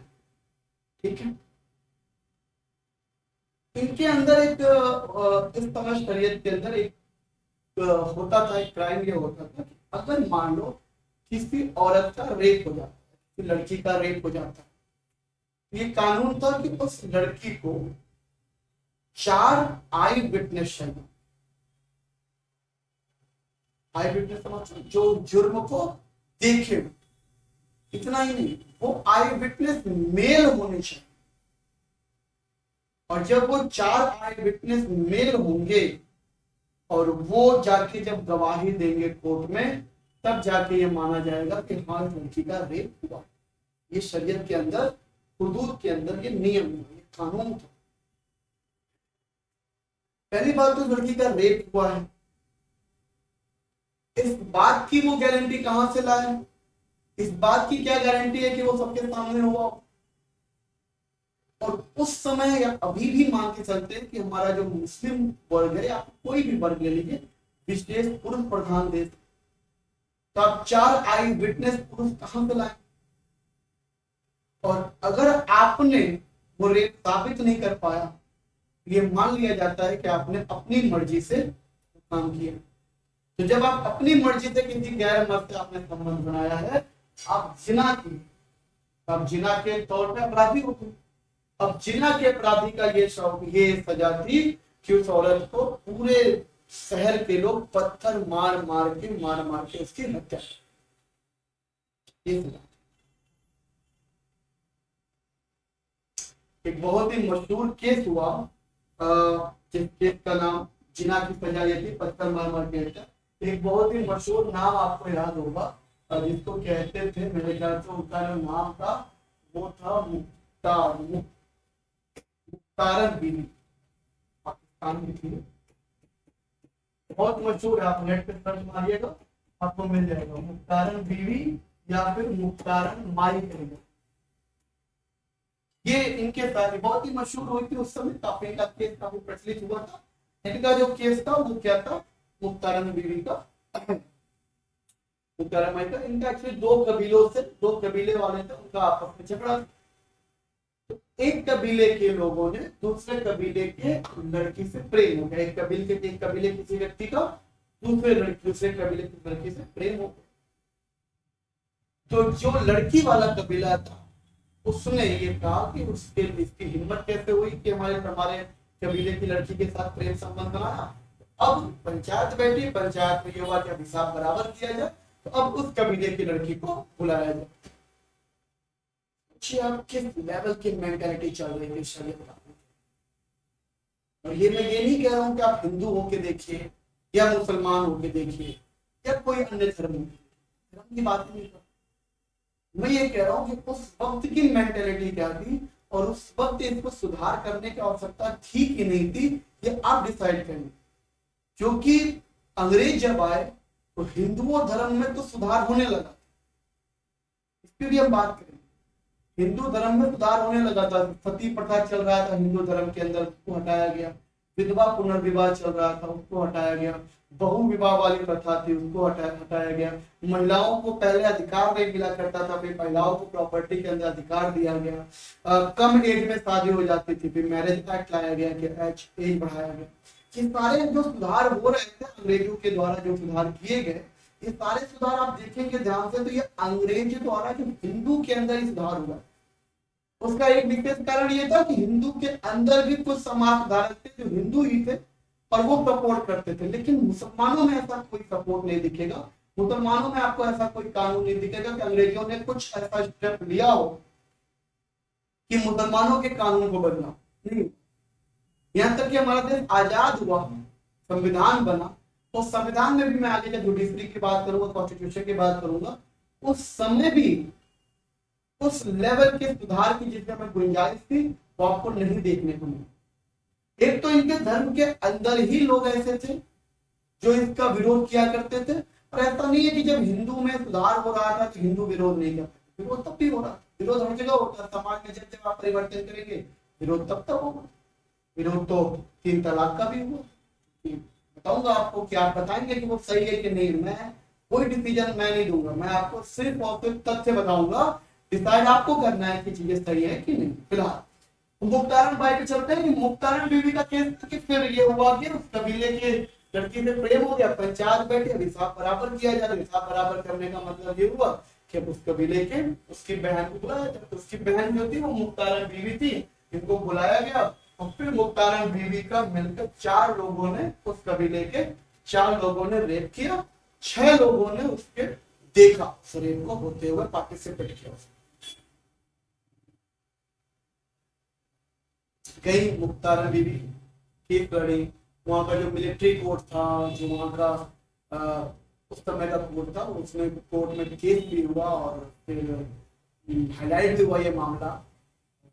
ठीक है। इनके अंदर एक इस समय शरीयत के अंदर एक होता था, एक क्राइम ये होता था कि अगर मान लो किसी औरत का रेप हो जाता है, किसी लड़की का रेप हो जाता है, ये कानून था कि उस लड़की को 4 आई विटनेस चाहिए। आई विटनेस मतलब जो जुर्म को देखे। इतना ही नहीं, वो आई विटनेस मेल होने चाहिए। और जब वो 4 आई विटनेस मेल होंगे और वो जाके जब गवाही देंगे कोर्ट में, तब जाके ये माना जाएगा कि हाँ लड़की का रेप हुआ। ये शरीयत के अंदर हुदूद के अंदर ये नियम था, ये कानून था। पहली बात तो लड़की का रेप हुआ है, इस बात की वो गारंटी कहां से लाए? इस बात की क्या गारंटी है कि वो सबके सामने हुआ? और उस समय या अभी भी मान के चलते हैं कि हमारा जो मुस्लिम वर्ग है या कोई भी वर्ग ले लीजिए, विशेष पुरुष प्रधान देश, तो आप 4 आई विटनेस पुरुष कहां से लाए? और अगर आपने वो रेप साबित नहीं कर पाया, ये मान लिया जाता है कि आपने अपनी मर्जी से काम किया। तो जब आप अपनी मर्जी से किसी गैर मर्द से आपने संबंध बनाया है, आप जिना की, आप जिना के तौर पे अपराधी होते हैं। अब जिना के अपराधी का ये सजा थी कि उस औरत को पूरे शहर के लोग पत्थर मार मार के उसकी हत्या, ये सजा। एक बहुत ही मशहूर केस हुआ, जिस केस का नाम जिना की सजा ये थी, पत्थर मार मार के हत्या। एक बहुत ही मशहूर नाम आपको याद होगा, जिसको कहते थे, मेरे ख्याल से उनका जो नाम था वो था मुख्तारन बीवी, पाकिस्तान में थी, बहुत मशहूर है। आप नेट पे सर्च मारिएगा आपको मिल जाएगा, मुख्तारन बीवी या फिर मुख्तारन माई करेगा। ये इनके साथ बहुत ही मशहूर हुई थी उस समय, काफी इनका केस काफी प्रचलित हुआ था। इनका जो केस था वो क्या था? मुख्तारन बीवी का, मुख्तारन माई का। इनका एक्चुअली 2 कबीलों से, 2 कबीले वाले थे, उनका आपस में झगड़ा। तो एक कबीले के लोगों ने दूसरे कबीले के लड़की से प्रेम हो गया, एक कबीले किसी व्यक्ति का दूसरे कबीले की लड़की से प्रेम हो गया। तो जो लड़की वाला कबीला था उसने ये कहा कि इसकी हिम्मत कैसे हुई कि हमारे कबीले की लड़की के साथ प्रेम संबंध बनाया। अब पंचायत बैठी, पंचायत में ये हुआ कि अब हिसाब बराबर किया जाए, तो अब उस कबीले की लड़की को बुलाया जाए। आप किस लेवल की मेंटालिटी चल रही थी शरीयत में? और ये मैं ये नहीं कह रहा हूं कि आप हिंदू होके देखिए या मुसलमान होके देखिए या कोई अन्य धर्म की बात नहीं कर, मैं ये कह रहा हूं कि उस वक्त की मेंटालिटी क्या थी और उस वक्त इसको सुधार करने की आवश्यकता थी कि नहीं थी, ये आप डिसाइड करेंगे। क्योंकि अंग्रेज जब आए तो हिंदुओं धर्म में तो सुधार होने लगा, इस पर भी हम बात करें। हिंदू धर्म में सुधार होने लगा था, सती प्रथा चल रहा था हिंदू धर्म के अंदर, उसको हटाया गया। विधवा पुनर्विवाह चल रहा था, उसको हटाया गया। बहु विवाह वाली प्रथा थी, उसको हटाया गया। महिलाओं को पहले अधिकार नहीं मिला करता था, फिर महिलाओं को प्रॉपर्टी के अंदर अधिकार दिया गया। कम एज में शादी हो जाती थी, फिर मैरिज एक्ट लाया गया कि एज बढ़ाया गया। ये सारे जो सुधार हो रहे थे अंग्रेजों के द्वारा, जो सुधार किए गए, ये सारे सुधार आप देखेंगे ध्यान से तो ये अंग्रेज द्वारा जो हिंदू के अंदर ही सुधार हुआ। उसका एक विशेष कारण ये था कि हिंदू के अंदर भी कुछ समाज सुधारक थे जो हिंदू ही थे और वो सपोर्ट करते थे, लेकिन मुसलमानों में ऐसा कोई सपोर्ट नहीं दिखेगा। मुसलमानों में आपको ऐसा कोई कानून नहीं दिखेगा कि अंग्रेजों ने कुछ ऐसा स्टेप लिया हो कि मुसलमानों के कानून को बदला। नहीं, यहाँ तक कि हमारा देश आजाद हुआ, संविधान बना, तो संविधान में भी मैं आगे जब जुडिशरी की बात करूंगा, कॉन्स्टिट्यूशन की बात करूंगा, उस समय भी उस लेवल के सुधार की जिसमें गुंजाइश थी वो आपको नहीं देखने को मिली। एक तो इनके धर्म के अंदर ही लोग ऐसे थे जो इसका विरोध किया करते थे, और ऐसा नहीं है कि जब हिंदू में सुधार हो रहा था तो हिंदू विरोध नहीं करते, विरोध तब भी हो रहा, विरोध हर जगह होता है। समाज में जब आप परिवर्तन करेंगे विरोध तब तक होगा। विरोध तो 3 तलाक का भी हुआ, बताऊंगा आपको कि आप बताएंगे कि वो सही है कि नहीं। मैं कोई डिसीजन मैं नहीं दूंगा, मैं आपको सिर्फ और सिर्फ तथ्य बताऊंगा, डिसाइड आपको करना है कि चीजें सही है कि नहीं। फिलहाल मुख्तारन बाई पे चलते हैं कि मुख्तारन बीवी का केस कि फिर ये हुआ कि उस कबीले के लड़की से प्रेम हो गया, पंचायत बैठे, हिसाब बराबर किया जाए। हिसाब बराबर करने का मतलब ये हुआ कि उस कबीले के उसकी बहन को बुलाया जाए। तो उसकी बहन जो थी वो मुख्तारन बीवी थी, इनको बुलाया गया और फिर मुख्तारन बीवी का मिलकर 4 लोगों ने, उस कबीले के 4 लोगों ने रेप किया, 6 लोगों ने उसके देखा शरीर को होते हुए, पार्टिसिपेट किया। गई मुख्तारन बीवी ठीक लड़ी, वहां का जो मिलिट्री कोर्ट था, जो वहां का उस समय का कोर्ट था, उसमें कोर्ट में केस भी हुआ और फिर हाईलाइट भी हुआ ये मामला।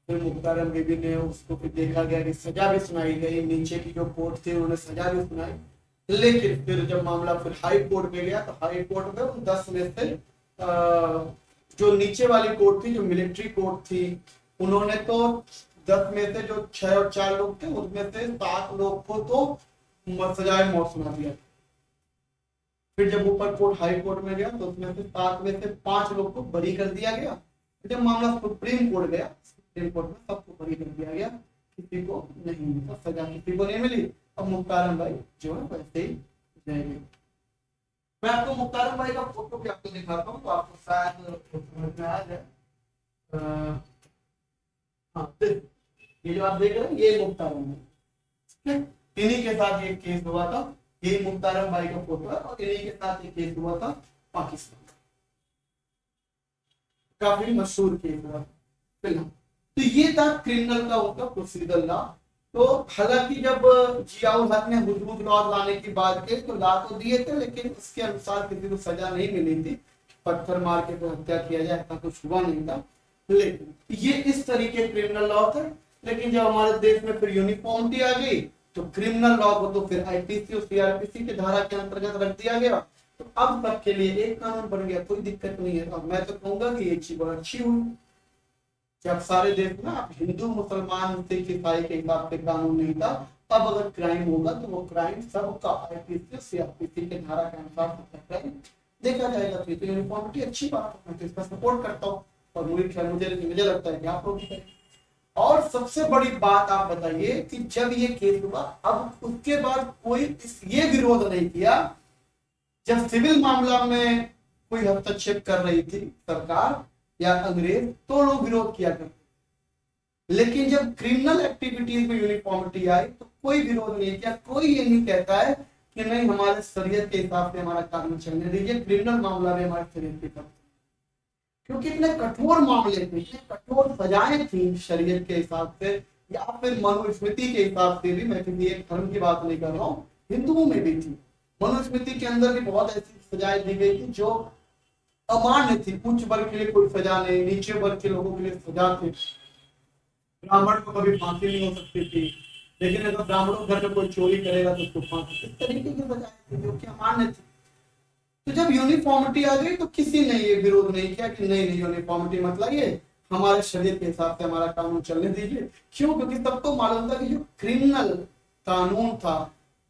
फिर मुख्तारम बीबी ने उसको फिर देखा गया कि सजा भी सुनाई गई, नीचे की जो कोर्ट थी उन्होंने सजा भी सुनाई। लेकिन फिर जब मामला फिर हाई कोर्ट में गया तो हाई कोर्ट में उन 10 में से जो नीचे वाली कोर्ट थी, जो मिलिट्री कोर्ट थी, उन्होंने तो 10 में से जो 6 और 4 लोग थे उनमें से 7 लोग को तो सजाए मौत सुना दिया। फिर जब ऊपर कोर्ट हाई कोर्ट में गया तो उसमें से 7 में से 5 लोग को बरी कर दिया गया। जब मामला सुप्रीम कोर्ट गया, सुप्रीम कोर्ट में सबको बरी कर दिया गया, किसी को नहीं मिला सजा, किसी को नहीं मिली। अब मुख्तारम भाई जो है वैसे ही जाएंगे। मैं आपको मुख्तारम भाई का फोटो भी आपको दिखाता हूँ तो आपको शायद समझ में आ जाए। हाँ, ये जो आप देख रहे हैं ये मुख्तारम है, इन्हीं के साथ ये केस हुआ था। यही मुख्तारम भाई का फोटो है और इन्हीं के साथ ये केस हुआ था पाकिस्तान, काफी मशहूर केस हुआ फिलहाल। तो ये था क्रिमिनल का उनका प्रोसीजर लॉ। तो हालांकि जब जियाउल हक ने हुदूद लॉ लाने की बात की तो ला तो दिए थे, लेकिन उसके अनुसार किसी को सजा नहीं मिली थी, पत्थर मार के तो हत्या किया जाए ऐसा कुछ हुआ नहीं था। लेकिन ये इस तरीके क्रिमिनल लॉ था। लेकिन जब हमारे देश में फिर यूनिफॉर्मिटी आ गई तो क्रिमिनल लॉ को तो फिर आईपीसी और सीआरपीसी के धारा के अंतर्गत रख दिया गया। तो अब सबके लिए एक कानून बन गया, कोई दिक्कत नहीं है। अब मैं तो कहूंगा कि ये चीज बहुत अच्छी हुई जब सारे देश में अब हिंदू मुसलमान सिख ईसाई के हिसाब से कानून नहीं था। अब अगर क्राइम होगा तो वो क्राइम सबका आईपीसी सीआरपीसी के धारा के अनुसार देखा जाएगा। तो यूनिफॉर्मिटी अच्छी बात है, मैं तो इसका सपोर्ट करता हूँ और मुझे लगता है कि आप लोग भी करें। और सबसे बड़ी बात आप बताइए कि जब ये केस हुआ अब उसके बाद कोई ये विरोध नहीं किया। जब सिविल मामला में कोई हस्तक्षेप कर रही थी सरकार या अंग्रेज तो लोग विरोध किया करते, लेकिन जब क्रिमिनल एक्टिविटीज में यूनिफॉर्मिटी आई तो कोई विरोध नहीं किया। कोई ये नहीं कहता है कि नहीं हमारे शरीयत के हिसाब से हमारा कानून चलने दीजिए, क्रिमिनल मामला में हमारे शरीयत के हिसाब से, क्योंकि इतने कठोर मामले थे, इतने कठोर सजाएं थी शरीयत के हिसाब से या फिर मनुस्मृति के हिसाब से भी। मैं किसी एक धर्म की बात नहीं कर रहा हूँ, हिंदुओं में भी थी। मनुस्मृति के अंदर भी बहुत ऐसी सजाएं दी गई थी जो अमान्य थी। उच्च वर्ग के लिए कोई सजा नहीं, नीचे वर्ग के लोगों के लिए सजा थी। ब्राह्मण को कभी फांसी नहीं हो सकती थी, लेकिन अगर ब्राह्मणों घर में कोई चोरी करेगा तो उसको फांसी। इस तरीके की सजाएं थी जो कि अमान्य थी। तो जब यूनिफॉर्मिटी आ गई तो किसी ने ये विरोध नहीं किया कि नहीं नहीं यूनिफॉर्मिटी मत लाइए, हमारे शरीर के हिसाब से हमारा कानून चलने दीजिए। क्यों? क्योंकि सबको मालूम था कि जो क्रिमिनल कानून था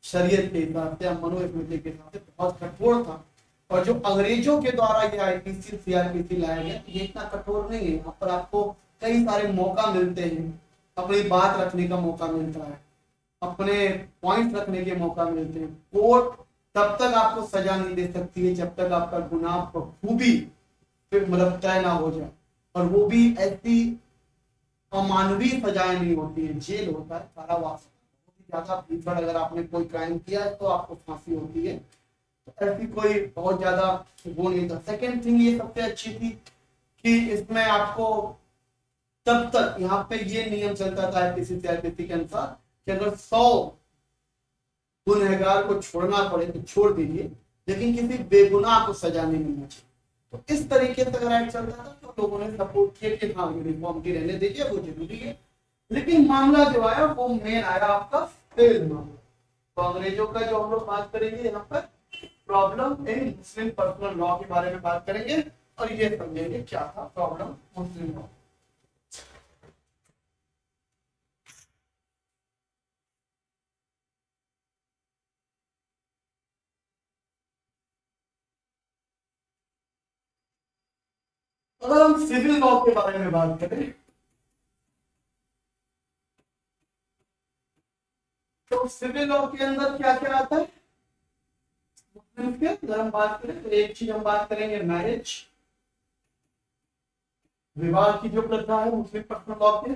शरीयत के हिसाब से, मनुस्मृति के हिसाब से बहुत कठोर था। और जो अंग्रेजों के द्वारा ये आईपीसी सीआरपीसी लाया गया ये इतना कठोर नहीं है। यहाँ पर आपको कई सारे मौका मिलते हैं, अपनी बात रखने का मौका मिलता है, अपने पॉइंट रखने के मौका मिलते हैं। कोर्ट तब तक आपको सजा नहीं दे सकती है जब तक आपका गुनाह बखूबी मतलब तय ना हो जाए, और वो भी ऐसी अमानवीय सजाएं नहीं होती है। जेल होता है, कारावास, बहुत ही ज्यादा भीषण। अगर आपने कोई क्राइम किया है तो आपको फांसी होती है, तो ऐसी कोई बहुत ज्यादा वो नहीं था। सेकेंड थिंग ये सबसे अच्छी थी कि इसमें आपको तब तक यहाँ पे ये नियम चलता था आईपीसी सीआरपीसी के अनुसार कि अगर 100 गुनहगार को छोड़ना पड़े तो छोड़ दीजिए, लेकिन किसी बेगुनाह को सजा नहीं मिलना चाहिए। तो इस तरीके से अगर एक्ट चलता था तो लोगों ने सपोर्ट किया कि हाँ यूनिफॉर्मिटी रहने दीजिए, वो जरूरी है। लेकिन मामला जो आया वो मेन आया आपका सिविल मामला। तो अंग्रेजों का जो हम लोग बात करेंगे यहाँ पर problem in Muslim personal law के बारे में बात करेंगे और ये समझेंगे क्या था प्रॉब्लम मुस्लिम लॉ। अगर हम सिविल लॉ के बारे में बात करें तो सिविल लॉ के अंदर क्या क्या आता है मुस्लिम के अगर हम बात करें तो एक चीज हम बात करेंगे मैरिज, विवाह की जो प्रथा है मुस्लिम पर्सनल लॉ के।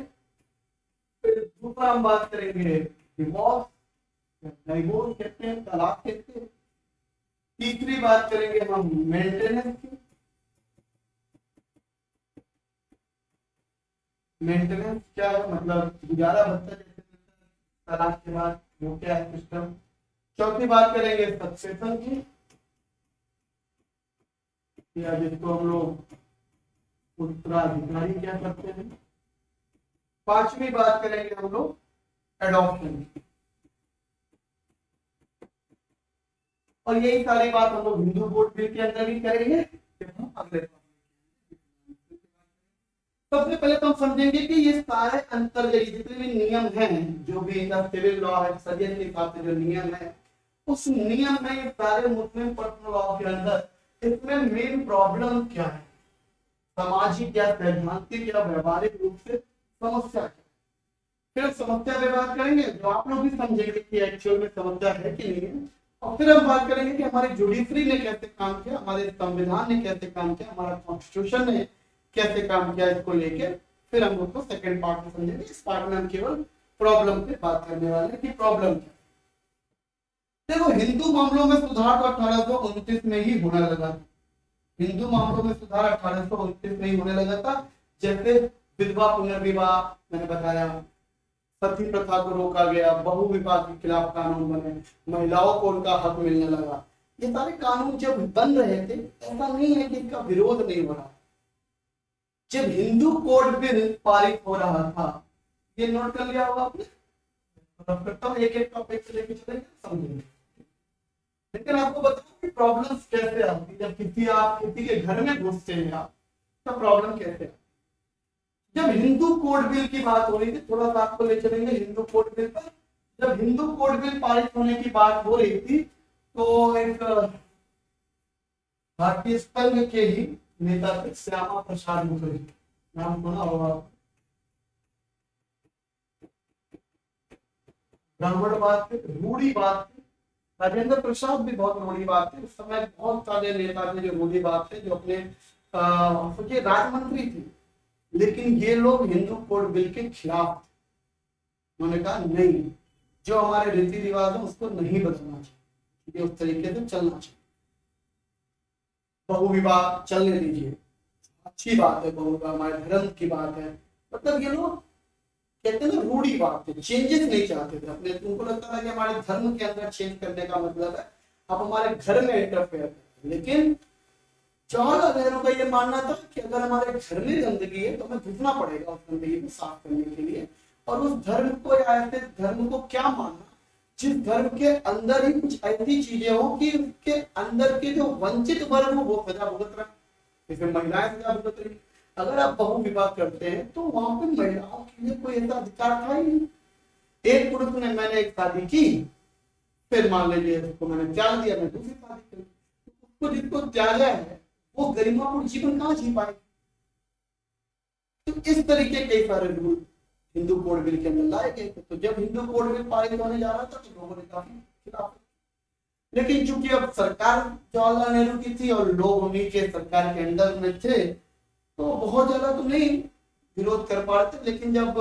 फिर दूसरा हम बात करेंगे डिवोर्स, डाइवोर्स कहते हैं, तलाक कहते हैं। तीसरी बात करेंगे हम मेंटेनेंस की। मेंटेनेंस क्या है? मतलब गुजारा भत्ता जैसे तलाक के बाद वो क्या है सिस्टम। चौथी बात करेंगे सक्सेशन की, या जिसको हम लोग उत्तराधिकारी क्या करते हैं। पांचवी बात करेंगे हम लोग एडॉप्शन की, और यही सारी बात हम लोग हिंदू कोड बिल के अंदर भी करेंगे। हम अगले सबसे पहले तो हम समझेंगे कि ये सारे अंतर्गत जितने भी नियम हैं, जो भी इनका सिविल लॉ है, शरीयत के हिसाब से जो नियम है, उस नियम में ये सारे मुस्लिम पर्सनल लॉ के अंदर इसमें मेन प्रॉब्लम क्या है, सामाजिक या सैद्धांतिक या व्यवहारिक रूप से समस्या क्या, फिर समस्या पे बात करेंगे जो आप लोग भी समझेंगे कि एक्चुअल में समस्या है कि नहीं है, और फिर हम बात करेंगे कि हमारी जुडिशरी ने कैसे काम किया, हमारे संविधान ने कैसे काम किया, हमारा कॉन्स्टिट्यूशन ने कैसे काम किया, इसको लेके फिर हम लोग को सेकंड पार्ट में समझेंगे। इस पार्ट में हम केवल प्रॉब्लम पे बात करने वाले हैं कि प्रॉब्लम क्या। देखो, हिंदू मामलों में सुधार तो 1829 में ही होने लगा, हिंदू मामलों में सुधार 1829 में ही होने लगा था। जैसे विधवा पुनर्विवाह मैंने बताया, सती प्रथा को रोका गया, बहु विवाह के खिलाफ कानून बने, महिलाओं को उनका हक मिलने लगा। ये सारे कानून जब बन रहे थे, ऐसा नहीं है कि इनका विरोध नहीं हो रहा। जब हिंदू कोड बिल पारित हो रहा था, ये नोट कर लिया होगा आपने, करता हूं एक एक टॉपिक से लेके चलेंगे, समझेंगे। लेकिन आपको बताऊं कि प्रॉब्लम्स कैसे आती है जब किसी के घर में घुसते हैं आप, तो प्रॉब्लम कैसे आती। जब हिंदू कोड बिल की बात हो रही थी, थोड़ा सा आपको ले चलेंगे हिंदू कोड बिल पर। जब हिंदू कोड बिल पारित होने की बात हो रही थी, तो एक भारतीय संघ के ही नेता थे श्यामा प्रसाद मुखर्जी, नाम सुना होगा। ब्राह्मणवाद थे, रूढ़िवाद थे, राजेंद्र प्रसाद भी बहुत रूढ़िवाद थे। उस समय बहुत सारे नेता थे जो रूढ़िवाद थे, जो अपने सोचिए राजमंत्री थे, लेकिन ये लोग हिंदू कोड बिल के खिलाफ थे। उन्होंने कहा नहीं, जो हमारे रीति रिवाज है उसको नहीं बदलना चाहिए, उस तरीके से चलना चाहिए, बहुविवाह चलने दीजिए, अच्छी बात है, बहुविवाह हमारे धर्म की बात है। मतलब ये लोग कहते हैं ना रूढ़िवाद थे, चेंजेस नहीं चाहते थे अपने। उनको लगता था कि हमारे धर्म के अंदर चेंज करने का मतलब है आप हमारे घर में इंटरफेयर करें। लेकिन जवाहरलाल नेहरू का ये मानना था कि अगर हमारे घर में गंदगी है तो हमें घुसना पड़ेगा उस गंदगी को साफ करने के लिए, और उस धर्म को या ऐसे धर्म को क्या मानना जिस धर्म के अंदर ही कुछ ऐसी चीजें हो कि उसके अंदर के जो वंचित वर्ग हो वो सजा भुगत रहे, जैसे महिलाएं सजा भुगत रही। अगर आप बहुविवाह करते हैं तो वहां पे महिलाओं के लिए कोई ऐसा अधिकार था ही नहीं। एक पुरुष ने मैंने एक शादी की, फिर मान लीजिए उसको मैंने त्याग दिया, मैं दूसरी शादी करी, उसको जिसको त्यागा है वो गरिमापूर्ण जीवन कहाँ जी पाए। तो इस तरीके कई सारे रूल हिंदू कोड बिल के अंदर लाए गए थे। तो जब हिंदू कोड बिल पारित होने जा रहा था तो लोगों ने काफी खिलाफ, लेकिन चूंकि अब सरकार जवाहरलाल नेहरू की थी और लोग उन्हीं के सरकार के अंडर में थे, तो बहुत ज्यादा तो नहीं विरोध कर पा रहे थे। लेकिन जब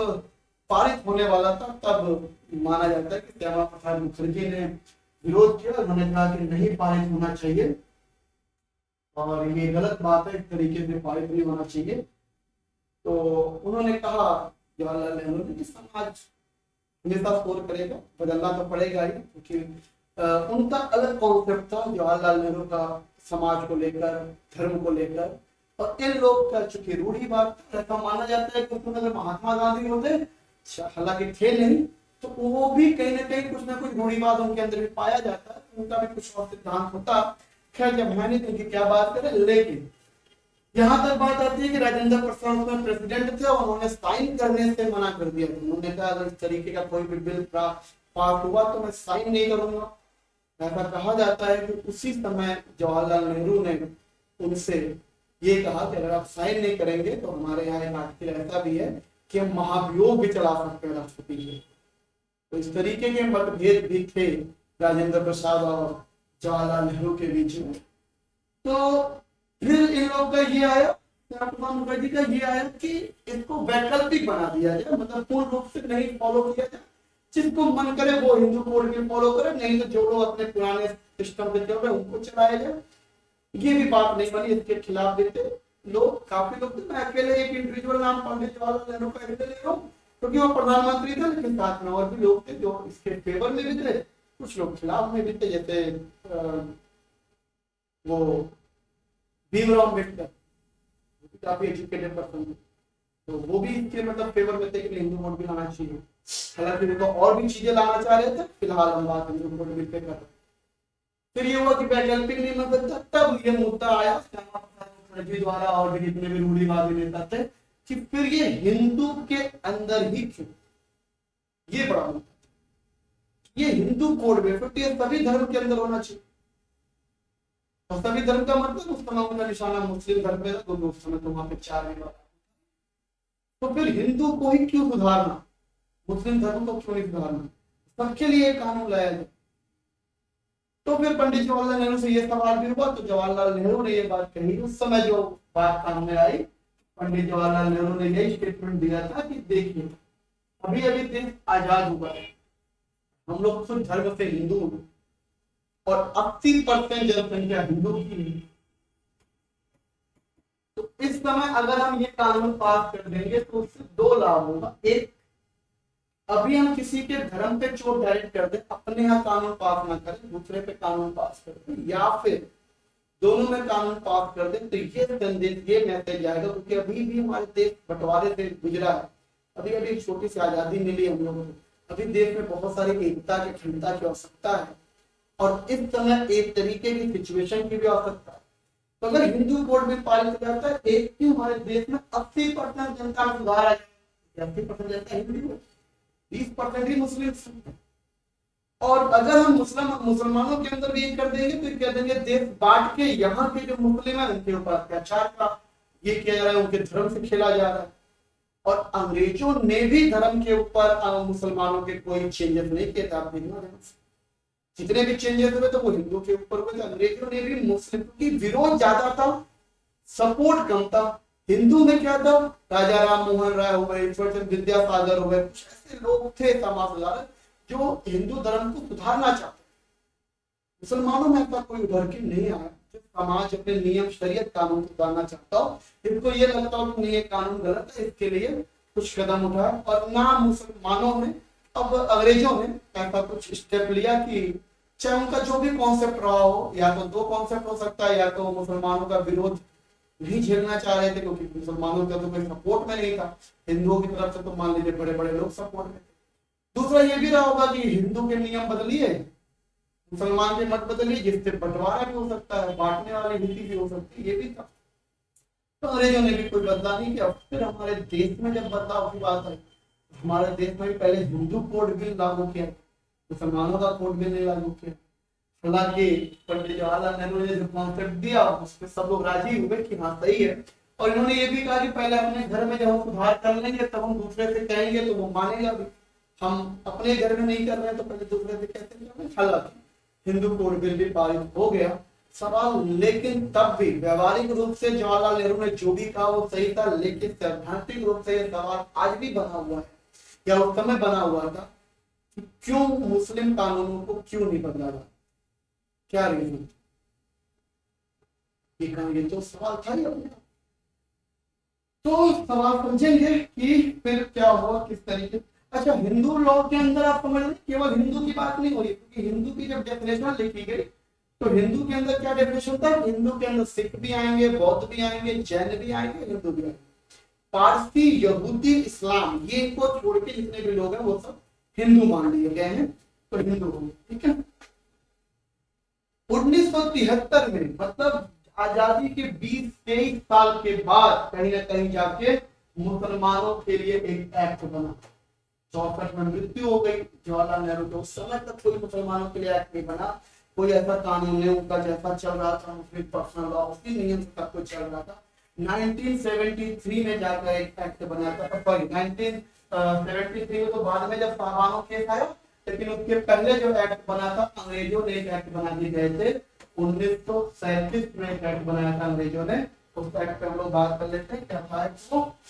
पारित होने वाला था तब माना जाता है कि श्यामा प्रसाद मुखर्जी ने विरोध किया, उन्होंने कहा कि नहीं पारित होना चाहिए और ये गलत बात है, इस तरीके से पारित नहीं होना चाहिए। तो उन्होंने कहा जवाहरलाल नेहरू ने कि समाज हमेशा शोर करेगा, बदलना तो पड़ेगा ही, क्योंकि उनका अलग कॉन्सेप्ट था जवाहरलाल नेहरू का समाज को लेकर, धर्म को लेकर। और इन लोग का चूंकि रूढ़िवाद ऐसा माना जाता है कि उसमें अगर महात्मा गांधी होते, हालांकि थे नहीं, तो वो भी कहीं ना कहीं कुछ ना कुछ रूढ़िवाद उनके अंदर भी पाया जाता है, उनका भी कुछ और सिद्धांत होता। खैर, जब है नहीं तो उनकी क्या बात करें। लेकिन यहाँ तक बात आती है कि राजेंद्र प्रसाद उसमें प्रेसिडेंट थे और उन्होंने साइन करने से मना कर दिया। उन्होंने कहा अगर इस तरीके का कोई भी बिल पास हुआ तो मैं साइन नहीं करूंगा। ऐसा कहा जाता है कि उसी समय जवाहरलाल नेहरू ने उनसे ये कहा कि अगर आप साइन नहीं करेंगे तो हमारे यहाँ एक आर्टिकल ऐसा भी है कि हम महाभियोग भी चला सकते हैं राष्ट्रपति के। तो इस तरीके के मतभेद भी थे राजेंद्र प्रसाद और जवाहरलाल नेहरू के बीच में। तो फिर इन लोग का ये आया, श्यामा प्रसाद मुखर्जी का ये आया कि इसको वैकल्पिक बना दिया जाए, मतलब पूर्ण रूप से नहीं फॉलो किया जाए, जिसको मन करे वो हिंदू कोड में फॉलो करे, नहीं तो जो लोग अपने पुराने सिस्टम पे चल रहे उनको चलाया जाए। ये भी बात नहीं बनी, इसके खिलाफ भी थे लोग, काफी लोग थे। मैं अकेले एक इंडिविजुअल नाम पंडित जवाहरलाल नेहरू का ले रहा हूँ क्योंकि वो प्रधानमंत्री थे, लेकिन साथ में और भी लोग थे जो इसके फेवर में भी थे, कुछ लोग खिलाफ में भी थे। जैसे वो भीमराव अम्बेडकर, काफी एजुकेटेड पर्सन थे, तो वो भी इसके मतलब फेवर में थे कि हिंदू कोड बिल आना चाहिए। हालांकि वो तो और भी चीजें लाना चाह रहे थे, फिलहाल हम बात हिंदू कोड बिल पे कर रहे हैं। फिर ये हुआ कि वैकल्पिक नियम बदला, तब ये मुद्दा आया श्यामा प्रसाद मुखर्जी द्वारा और भी जितने भी रूढ़िवादी नेता थे कि फिर ये हिंदू के अंदर ही क्यों, ये बड़ा मुद्दा, ये हिंदू कोड में फिर ये सभी धर्म के अंदर होना चाहिए। और सभी धर्म का मतलब उस समय उनका निशाना मुस्लिम धर्म पे था, तो उस समय तो वहां पे 4 विवाह। तो फिर हिंदू को ही क्यों सुधारना, मुस्लिम धर्म को क्यों नहीं सुधारना, सबके लिए कानून लाया जाए। तो फिर पंडित जवाहरलाल नेहरू से ये सवाल भी हुआ, तो जवाहरलाल नेहरू ने ये बात कही, उस समय जो बात सामने आई, पंडित जवाहरलाल नेहरू ने यही स्टेटमेंट दिया था कि देखिए अभी अभी देश आजाद हुआ है, हम लोग खुद धर्म से हिंदू हैं और 80% जनसंख्या हिंदू की है। तो इस समय अगर हम ये कानून पास कर देंगे तो उससे 2 लाभ होगा। एक, अभी हम किसी के धर्म पे चोट डायरेक्ट कर दें, अपने यहाँ कानून पास ना करें, दूसरे पे कानून पास कर दें, या फिर दोनों में कानून पास कर दें, तो ये संदेश, ये मैसेज आएगा, क्योंकि अभी भी हमारे देश बंटवारे से गुजरा है, अभी अभी एक छोटी सी आजादी मिली हम लोगों को, अभी देश में बहुत सारी एकता की, अखंडता की आवश्यकता है, और इस समय एक तरीके की सिचुएशन की भी आवश्यकता है। तो अगर हिंदू कोड में पारित हो जाता है, एक ही हमारे देश में 80% जनता में सुधार आ जाएगा, 80% जनता हिंदू है, 20% ही मुस्लिम। और अगर हम मुसलमानों के अंदर भी ये कर देंगे तो कह देंगे देश बांट के यहाँ के जो मुस्लिम है उनके ऊपर अत्याचार का ये किया जा रहा है, उनके धर्म से खेला जा रहा है। और अंग्रेजों ने भी धर्म के ऊपर मुसलमानों के कोई चेंजेस नहीं किए थे, आप देखना, जितने भी चेंजेस हुए तो वो हिंदू के ऊपर हुए थे। अंग्रेजों ने भी मुस्लिम की विरोध ज्यादा था, सपोर्ट कम था। हिंदू में क्या था, राजा राम मोहन राय हो गए, ईश्वरचंद्र विद्यासागर हो गए, कुछ ऐसे लोग थे समाज सुधारक जो हिंदू धर्म को सुधारना चाहते। मुसलमानों में ऐसा कोई उभर के नहीं आया जो समाज अपने नियम शरीयत कानून को सुधारना चाहता हो, इनको ये लगता हो कि नहीं ये कानून गलत है, इसके लिए कुछ कदम उठाए। और ना मुसलमानों ने, अब अंग्रेजों ने ऐसा कुछ स्टेप लिया कि चाहे उनका जो भी कॉन्सेप्ट रहा हो, या तो 2 कॉन्सेप्ट हो सकता है, या तो मुसलमानों का विरोध नहीं झेलना चाह रहे थे क्योंकि मुसलमानों का तो कोई सपोर्ट में नहीं था, हिंदुओं की तरफ से तो मान लीजिए बड़े बड़े लोग सपोर्ट में थे। दूसरा ये भी रहा होगा कि हिंदू के नियम बदलिए, मुसलमान के मत बदलिए, जिससे बंटवारा भी हो सकता है, बांटने वाली नीति भी हो सकती है, ये भी था। तो अंग्रेजों ने भी कोई बदलाव नहीं किया। फिर हमारे देश में जब बदलाव की बात है, हमारे देश में भी पहले हिंदू कोड बिल लागू किया, मुसलमानों का कोड बिल नहीं लागू किया। हालांकि पंडित जवाहरलाल नेहरू ने जो कॉन्सेप्ट दिया उसमें सब लोग राजी हुए कि हाँ सही है, और इन्होंने ये भी कहा कि पहले अपने घर में जब हम सुधार कर लेंगे तब हम दूसरे से कहेंगे तो वो मानेगा भी, हम अपने घर में नहीं कर रहे हैं तो पहले दूसरे से कैसे करें। हालांकि हिंदू कोड बिल भी पारित हो गया सवाल, लेकिन तब भी व्यवहारिक रूप से जवाहरलाल नेहरू ने जो भी कहा वो सही था, लेकिन सैद्धांतिक रूप से यह सवाल आज भी बना हुआ है, या उस समय बना हुआ था कि क्यों मुस्लिम कानूनों को क्यों नहीं बदला जाता, क्या रीजन, ये तो सवाल था ही अपने। तो सवाल समझेंगे कि फिर क्या हुआ, किस तरीके। अच्छा, हिंदू लॉ के अंदर आप समझ लें केवल हिंदू की बात नहीं हो रही, क्योंकि हिंदू की जब डेफिनेशन लिखी गई तो हिंदू के अंदर क्या डेफिनेशन था, हिंदू के अंदर सिख भी आएंगे, बौद्ध भी आएंगे, जैन भी आएंगे, हिंदू भी आएंगे, पारसी, यहूदी, इस्लाम, ये इनको छोड़ के जितने भी लोग हैं वो सब हिंदू मान लिए गए हैं, तो हिंदू होंगे, ठीक है। 1973 में, मतलब आजादी के 20-23 साल के बाद कहीं ना कहीं जाके मुसलमानों के लिए एक एक्ट बना। 64 में मृत्यु हो गई जवाहरलाल नेहरू के, उस समय तक कोई मुसलमानों के लिए एक्ट नहीं बना, कोई ऐसा कानून नहीं, उनका जैसा चल रहा था मुस्लिम पर्सनल लॉ उसी नियम से सब कुछ चल रहा था। 1973 में जाकर एक एक्ट बना था, सॉरी 1973 में तो बाद में जब साहबानो केस आया, लेकिन उसके पहले जो एक्ट बना था अंग्रेजों ने एक एक्ट बना दिए गए थे 1937 में, एक एक्ट बनाया था अंग्रेजों ने, उस एक्ट पे हम लोग बात कर लेते हैं क्या था एक्ट।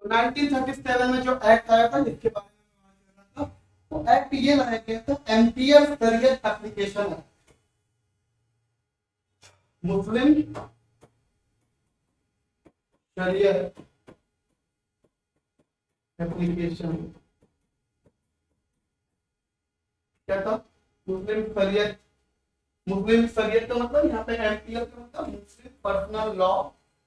तो 1937 में जो एक्ट आया था जिसके बारे में बात कर रहा था, वो एक्ट ये लाया गया था एम्पियर शरीयत एप्लीकेशन है, मुस्लिम शरीयत एप्लीकेशन। क्या था? मुस्लिम शरीयत, मुस्लिम शरीयत का मतलब यहाँ पे एम्पियर का मतलब मुस्लिम पर्सनल लॉ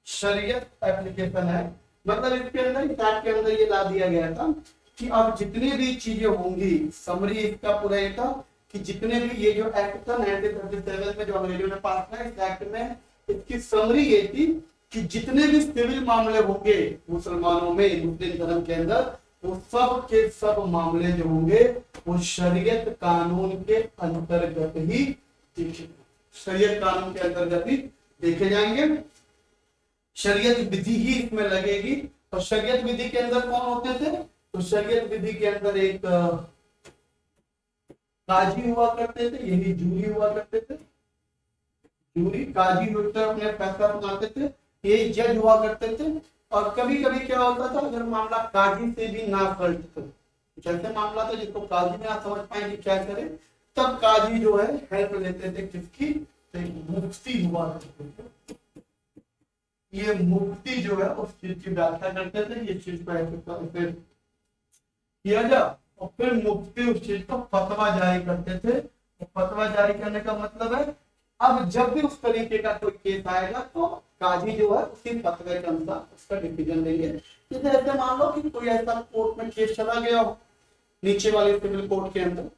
शरीयत एप्लीकेशन है। मतलब इसके अंदर, इस एक्ट के अंदर ये ला दिया गया था कि अब जितनी भी चीजें होंगी, समरी इसका पूरा ये था कि जितने भी ये जो एक्ट था 1937 में जो अंग्रेजों ने पास किया, इस एक्ट में इसकी समरी ये थी कि जितने भी सिविल मामले होंगे मुसलमानों में, मुस्लिम धर्म के अंदर, वो सब के सब मामले जो होंगे वो शरीयत कानून के अंतर्गत ही देखे, शरीयत कानून के अंतर्गत ही देखे जाएंगे, शरीयत विधि ही इसमें लगेगी। और शरीयत विधि के अंदर कौन होते थे? तो शरीयत विधि के अंदर एक काजी हुआ करते थे, यही जूरी हुआ करते थे, जूरी काजी होकर अपने फैसला सुनाते थे, ये जज हुआ करते थे। और कभी कभी क्या होता था, अगर मामला काजी से भी ना सलटता, जैसे मामला था जिसको काजी में ना समझ पाए कि क्या करे, तब काजी जो है हेल्प लेते थे किसकी? तो मुफ्ती हुआ करते थे, ये मुफ्ती जो है उस चीज की व्याख्या करते थे, ये चीज को ऐसे किया जा, और फिर मुफ्ती उस चीज को फतवा जारी करते थे। तो फतवा जारी करने का मतलब है अब जब भी उस तरीके का कोई केस आएगा तो काजी जो है उसी फतवे के अनुसार उसका डिसीजन लेंगे। जैसे ऐसे मान लो कि कोई ऐसा कोर्ट में केस चला गया हो, नीचे वाले सिविल कोर्ट के अंदर,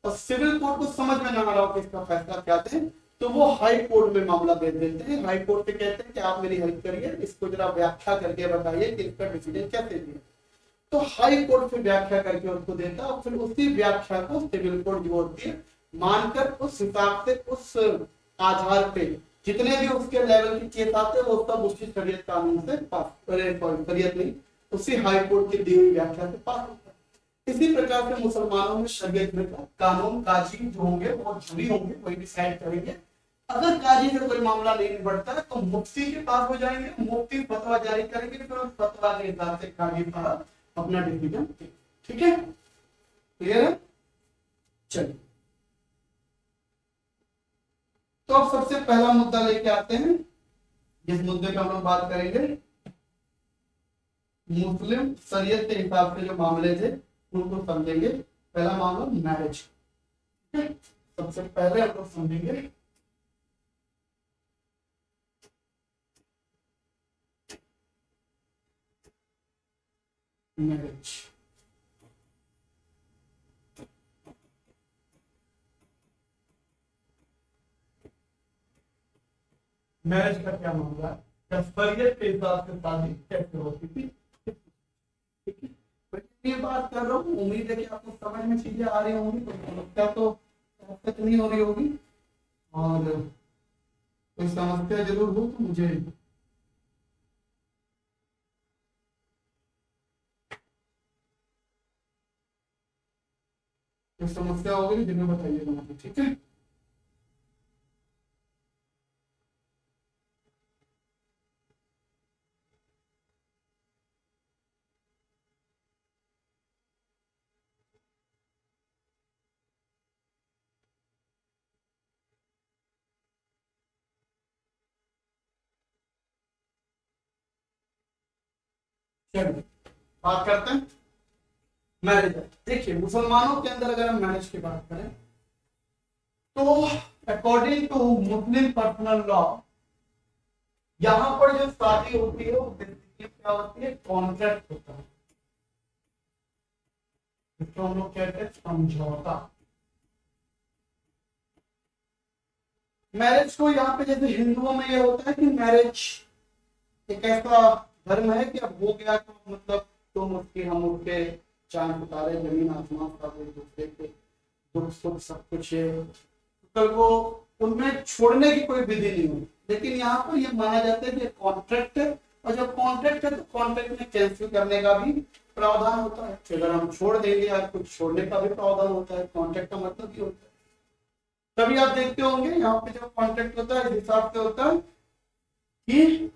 और सिविल कोर्ट को समझ में ना आ रहा हो कि इसका फैसला क्या थे, तो वो हाई कोर्ट में मामला भेज देते हैं। हाई कोर्ट से कहते हैं कि आप मेरी हेल्प करिए, इसको जरा व्याख्या करके बताइए कि इसका डिसीजन कैसे दिया। तो हाई कोर्ट फिर व्याख्या करके उसको देता है, और फिर उसी व्याख्या को सिविल कोर्ट जो होती है मानकर उस हिसाब से, उस आधार पे जितने भी उसके लेवल के केस आते हैं वो सब उसी शरीयत कानून से पास, शरीयत नहीं, उसी हाई कोर्ट की दी हुई व्याख्या से पास होता है। इसी प्रकार से मुसलमानों में शरीयत में कानून काजी जो होंगे वो जूरी होंगे, वही डिसाइड करेंगे। अगर काजी से कोई मामला नहीं निपटता है तो मुफ्ती के पास हो जाएंगे, मुफ्ती फतवा जारी करेंगे, फिर उस फतवा के हिसाब से काजी साहब अपना डिसीजन। ठीक है, क्लियर है? चलिए, तो अब सबसे पहला मुद्दा लेके आते हैं, जिस मुद्दे पे हम लोग बात करेंगे, मुस्लिम शरीयत के हिसाब से जो मामले थे उनको समझेंगे। पहला मामला मैरिज, ठीक है? सबसे पहले हम लोग समझेंगे मैरिज। मैरिज का क्या मामला है, क्या शरीयत के हिसाब से शादी कैसे होती थी? ठीक है, ये बात कर रहा हूँ, उम्मीद है कि आपको समझ में चीजें आ रही होंगी, तो समस्या तो तक नहीं हो रही होगी, और कोई समस्या जरूर हो तो मुझे कोई समस्या होगी जिन्हें बताइएगा मुझे, ठीक है? चलिए बात करते हैं मैरिज। देखिए, मुसलमानों के अंदर अगर हम मैरिज की बात करें तो according to Muslim personal law, यहाँ पर जो शादी होती है वो बेसिकली क्या होती है? कॉन्ट्रैक्ट होता है, इसको हम लोग कहते हैं समझौता। मैरिज को यहाँ पे जैसे हिंदुओं में ये होता है कि मैरिज एक ऐसा धर्म है कि अब हो गया तो मतलब तुम उसके हम उसके, चांद सितारे जमीन आसमान सब एक दूसरे के दुख सुख सब कुछ है, कल को उनमें छोड़ने की कोई विधि नहीं हुई। लेकिन यहाँ पर यह माना जाता है कि कॉन्ट्रैक्ट है, और जब कॉन्ट्रैक्ट है तो कॉन्ट्रैक्ट में कैंसिल करने का भी प्रावधान होता है। अगर हम छोड़ देंगे या कुछ छोड़ने का भी प्रावधान होता है, कॉन्ट्रैक्ट का मतलब ही होता है। तभी आप देखते होंगे यहाँ पे जब कॉन्ट्रैक्ट होता है इस हिसाब से होता है कि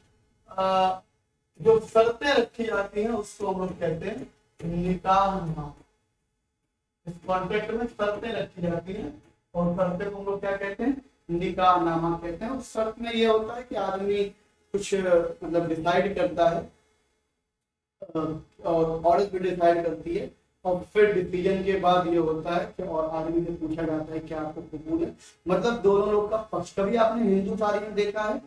जो शर्तें रखी जाती हैं उसको हम लोग कहते हैं निकाहनामा। इस कॉन्ट्रैक्ट में शर्तें रखी जाती हैं और शर्तें को हम लोग क्या कहते हैं, निकाहनामा कहते हैं। उस शर्त में ये होता है कि आदमी कुछ मतलब डिसाइड करता है और औरत भी डिसाइड करती है और फिर डिसीजन के बाद ये होता है कि और आदमी से पूछा जाता है कि आपको कबूल है, मतलब दोनों लोग का पक्ष। कभी आपने हिंदू शादी में देखा है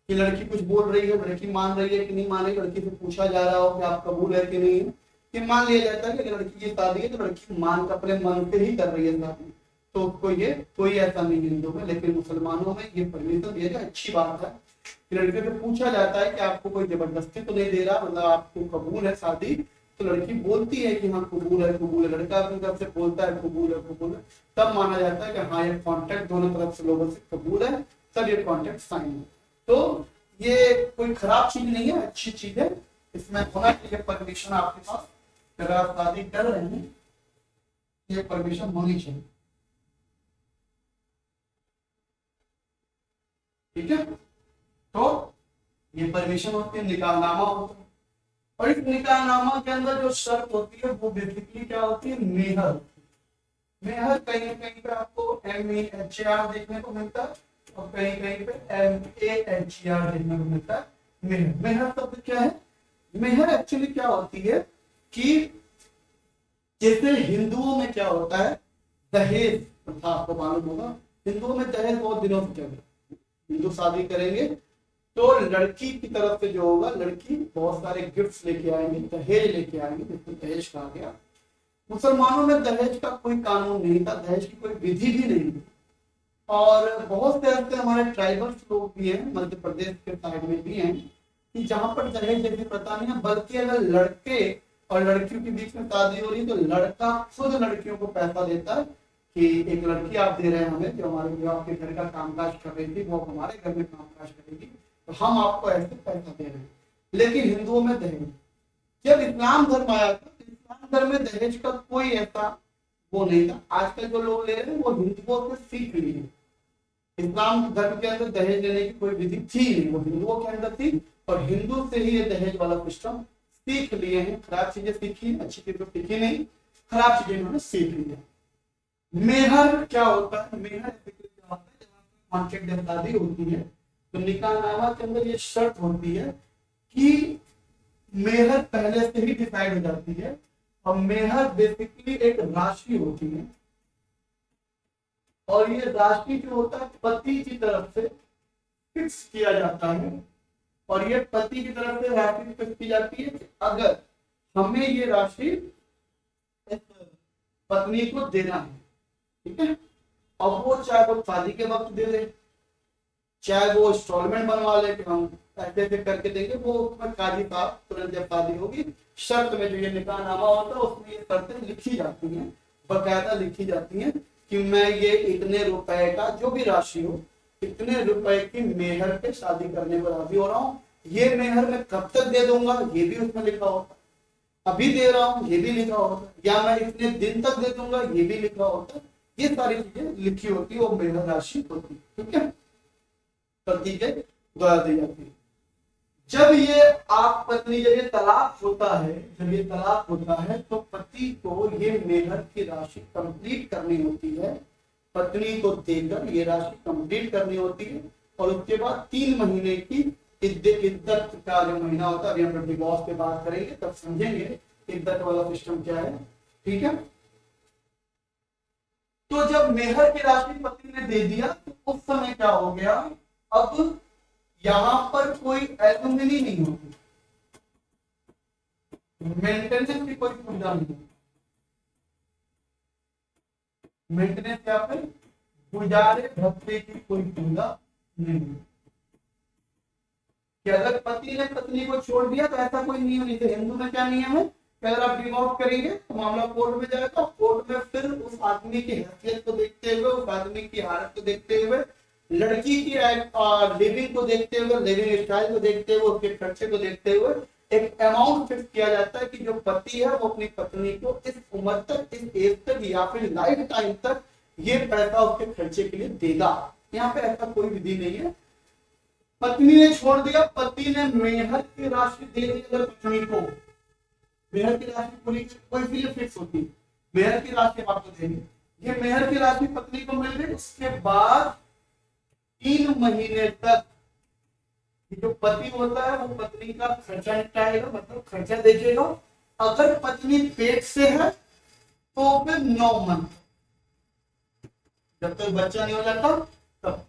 कि लड़की कुछ बोल रही है, लड़की मान रही है कि नहीं मान रही, लड़की से पूछा जा रहा हो कि आप कबूल है कि नहीं है, कि मान लिया जाता है कि लड़की की शादी है तो लड़की मान का अपने मन से ही कर रही है शादी, तो कोई ऐसा नहीं हिंदू में। लेकिन मुसलमानों में ये परमिशन दिया जाए, अच्छी बात है कि लड़के से पूछा जाता है कि आपको कोई जबरदस्ती तो नहीं दे रहा, मतलब आपको कबूल है शादी, तो लड़की बोलती है कि हाँ कबूल है कबूल है, लड़का अपनी तरफ से बोलता है कबूल है, तब माना जाता है कि हाँ ये कॉन्ट्रैक्ट दोनों तरफ से लोगों से कबूल है, तब ये कॉन्ट्रैक्ट साइन है। तो ये कोई खराब चीज नहीं है, अच्छी चीज है, इसमें होना चाहिए परमिशन आपके पास। अगर आप शादी कर रहे हैं ये परमिशन होनी चाहिए, ठीक है। तो ये परमिशन होती है, निकाहनामा होता है। और इस निकाहनामा के अंदर जो शर्त होती है वो बेसिकली क्या होती है, मेहर। मेहर कहीं ना कहीं पे आपको MEHR देखने को मिलता है और कहीं कहीं पे MAHER देखने को मिलता है। मेहर, मेहर शब्द क्या है, मेहर एक्चुअली क्या होती है कि जैसे हिंदुओं में क्या होता है दहेज प्रथा, आपको मालूम होगा हिंदुओं में दहेज बहुत दिनों से चल रहा है। हिंदू शादी करेंगे तो लड़की की तरफ से जो होगा, लड़की बहुत सारे गिफ्ट्स लेके आएंगे, दहेज लेके आएंगे, जिसको दहेज कहा गया। मुसलमानों में दहेज का कोई कानून नहीं था, दहेज की कोई विधि भी नहीं थी। और बहुत से ऐसे हमारे ट्राइबल्स लोग भी हैं, मध्य प्रदेश के साइड में भी हैं, कि जहां पर दहेज जैसी प्रथा नहीं है, बल्कि अगर लड़के और लड़कियों के बीच में शादी हो रही है तो लड़का खुद लड़कियों को पैसा देता है कि एक लड़की आप दे रहे हैं हमें, जो हमारे जो आपके घर का कामकाज कर रही थी वो हमारे घर में कामकाज करेगी, तो हम आपको ऐसे पैसा दे रहे हैं। लेकिन हिंदुओं में दहेज, जब इस्लाम धर्म आया था तो इस्लाम धर्म में दहेज का कोई ऐसा वो नहीं था। आजकल जो लोग ले रहे हैं वो हिंदुओं से सीख लिए। इस्लाम धर्म के अंदर दहेज लेने की कोई विधि थी नहीं, वो हिंदुओं के अंदर थी और हिंदू से ही ये दहेज वाला सिस्टम सीख लिए हैं। खराब चीजें सीखी, अच्छी चीजें सीखी नहीं, खराब चीजें इन्होंने सीख ली है। मेहर क्या होता है, मेहर क्या होता है, जब कॉन्ट्रैक्ट जब शादी होती है तो निकाहनामा के अंदर ये शर्त होती है कि मेहर पहले से ही डिसाइड हो जाती है। और मेहर बेसिकली एक राशि होती है और ये राशि जो होता है पति की तरफ से फिक्स किया जाता है। और ये पति की तरफ से राशि फिक्स की जाती है कि अगर हमें ये राशि पत्नी को देना है, ठीक है। अब वो चाहे वो शादी के वक्त दे दे, चाहे वो इंस्टॉलमेंट बनवा ले कि हम ऐसे ऐसे करके देंगे, वो उसमें काजी साहब तुरंत जब शादी होगी शर्त में जो ये निकाहनामा होता है उसमें ये शर्तें लिखी जाती हैं, बकायदा लिखी जाती हैं कि मैं ये इतने रुपए का जो भी राशि हो, इतने रुपए की मेहर पे शादी करने को राजी हो रहा हूँ। ये मेहर मैं कब तक दे दूंगा ये भी उसमें लिखा होता है, अभी दे रहा हूँ ये भी लिखा होता है, या मैं इतने दिन तक दे दूंगा ये भी लिखा होता है। ये सारी चीजें लिखी होती है, वो मेहर राशि होती है, ठीक है, पति के द्वारा दी जाती है। जब ये आप पत्नी, जब ये तलाक होता है, जब ये तलाक होता है तो पति को ये मेहर की राशि कंप्लीट करनी होती है, पत्नी को देकर ये राशि कंप्लीट करनी होती है। और उसके बाद 3 महीने की इद्दत का जो महीना होता है, अभी हम डिवोर्स पे बात करेंगे तब समझेंगे इद्दत वाला सिस्टम क्या है, ठीक है। तो जब मेहर की राशि पति ने दे दिया तो उस समय क्या हो गया, अब यहां पर कोई एलुमनी नहीं होगी, मेंटेनेंस की कोई सुविधा नहीं, मेंटेनेंस या फिर गुजारे भत्ते की कोई सुविधा नहीं। कि अगर पति ने पत्नी को छोड़ दिया तो ऐसा कोई नियम नहीं था। हिंदू में क्या नियम है कि अगर आप डिवोर्स करेंगे तो मामला कोर्ट में जाएगा, कोर्ट में फिर उस आदमी की हैसियत को देखते हुए, उस आदमी की हालत को देखते हुए, लड़की की लिविंग को देखते हुए, लिविंग स्टाइल को देखते हुए, उसके खर्चे को देखते हुए एक अमाउंट फिक्स किया जाता है कि जो पति है वो अपनी पत्नी को इस उम्र तक, इस एज तक या फिर लाइफ टाइम तक ये पैसा उसके खर्चे के लिए देगा। यहाँ पे ऐसा कोई विधि नहीं है। पत्नी ने छोड़ दिया, पति ने मेहर की राशि दे दी अगर पत्नी को, मेहर की राशि पूरी कोई भी फिक्स होती है, मेहर की राशि आपको देंगे, ये मेहर की राशि पत्नी को मिल गई, उसके बाद 3 महीने तक जो पति होता है वो पत्नी का खर्चा निपटाएगा, मतलब खर्चा देखेगा। अगर पत्नी पेट से है तो फिर 9 मंथ, जब तक बच्चा नहीं हो जाता तब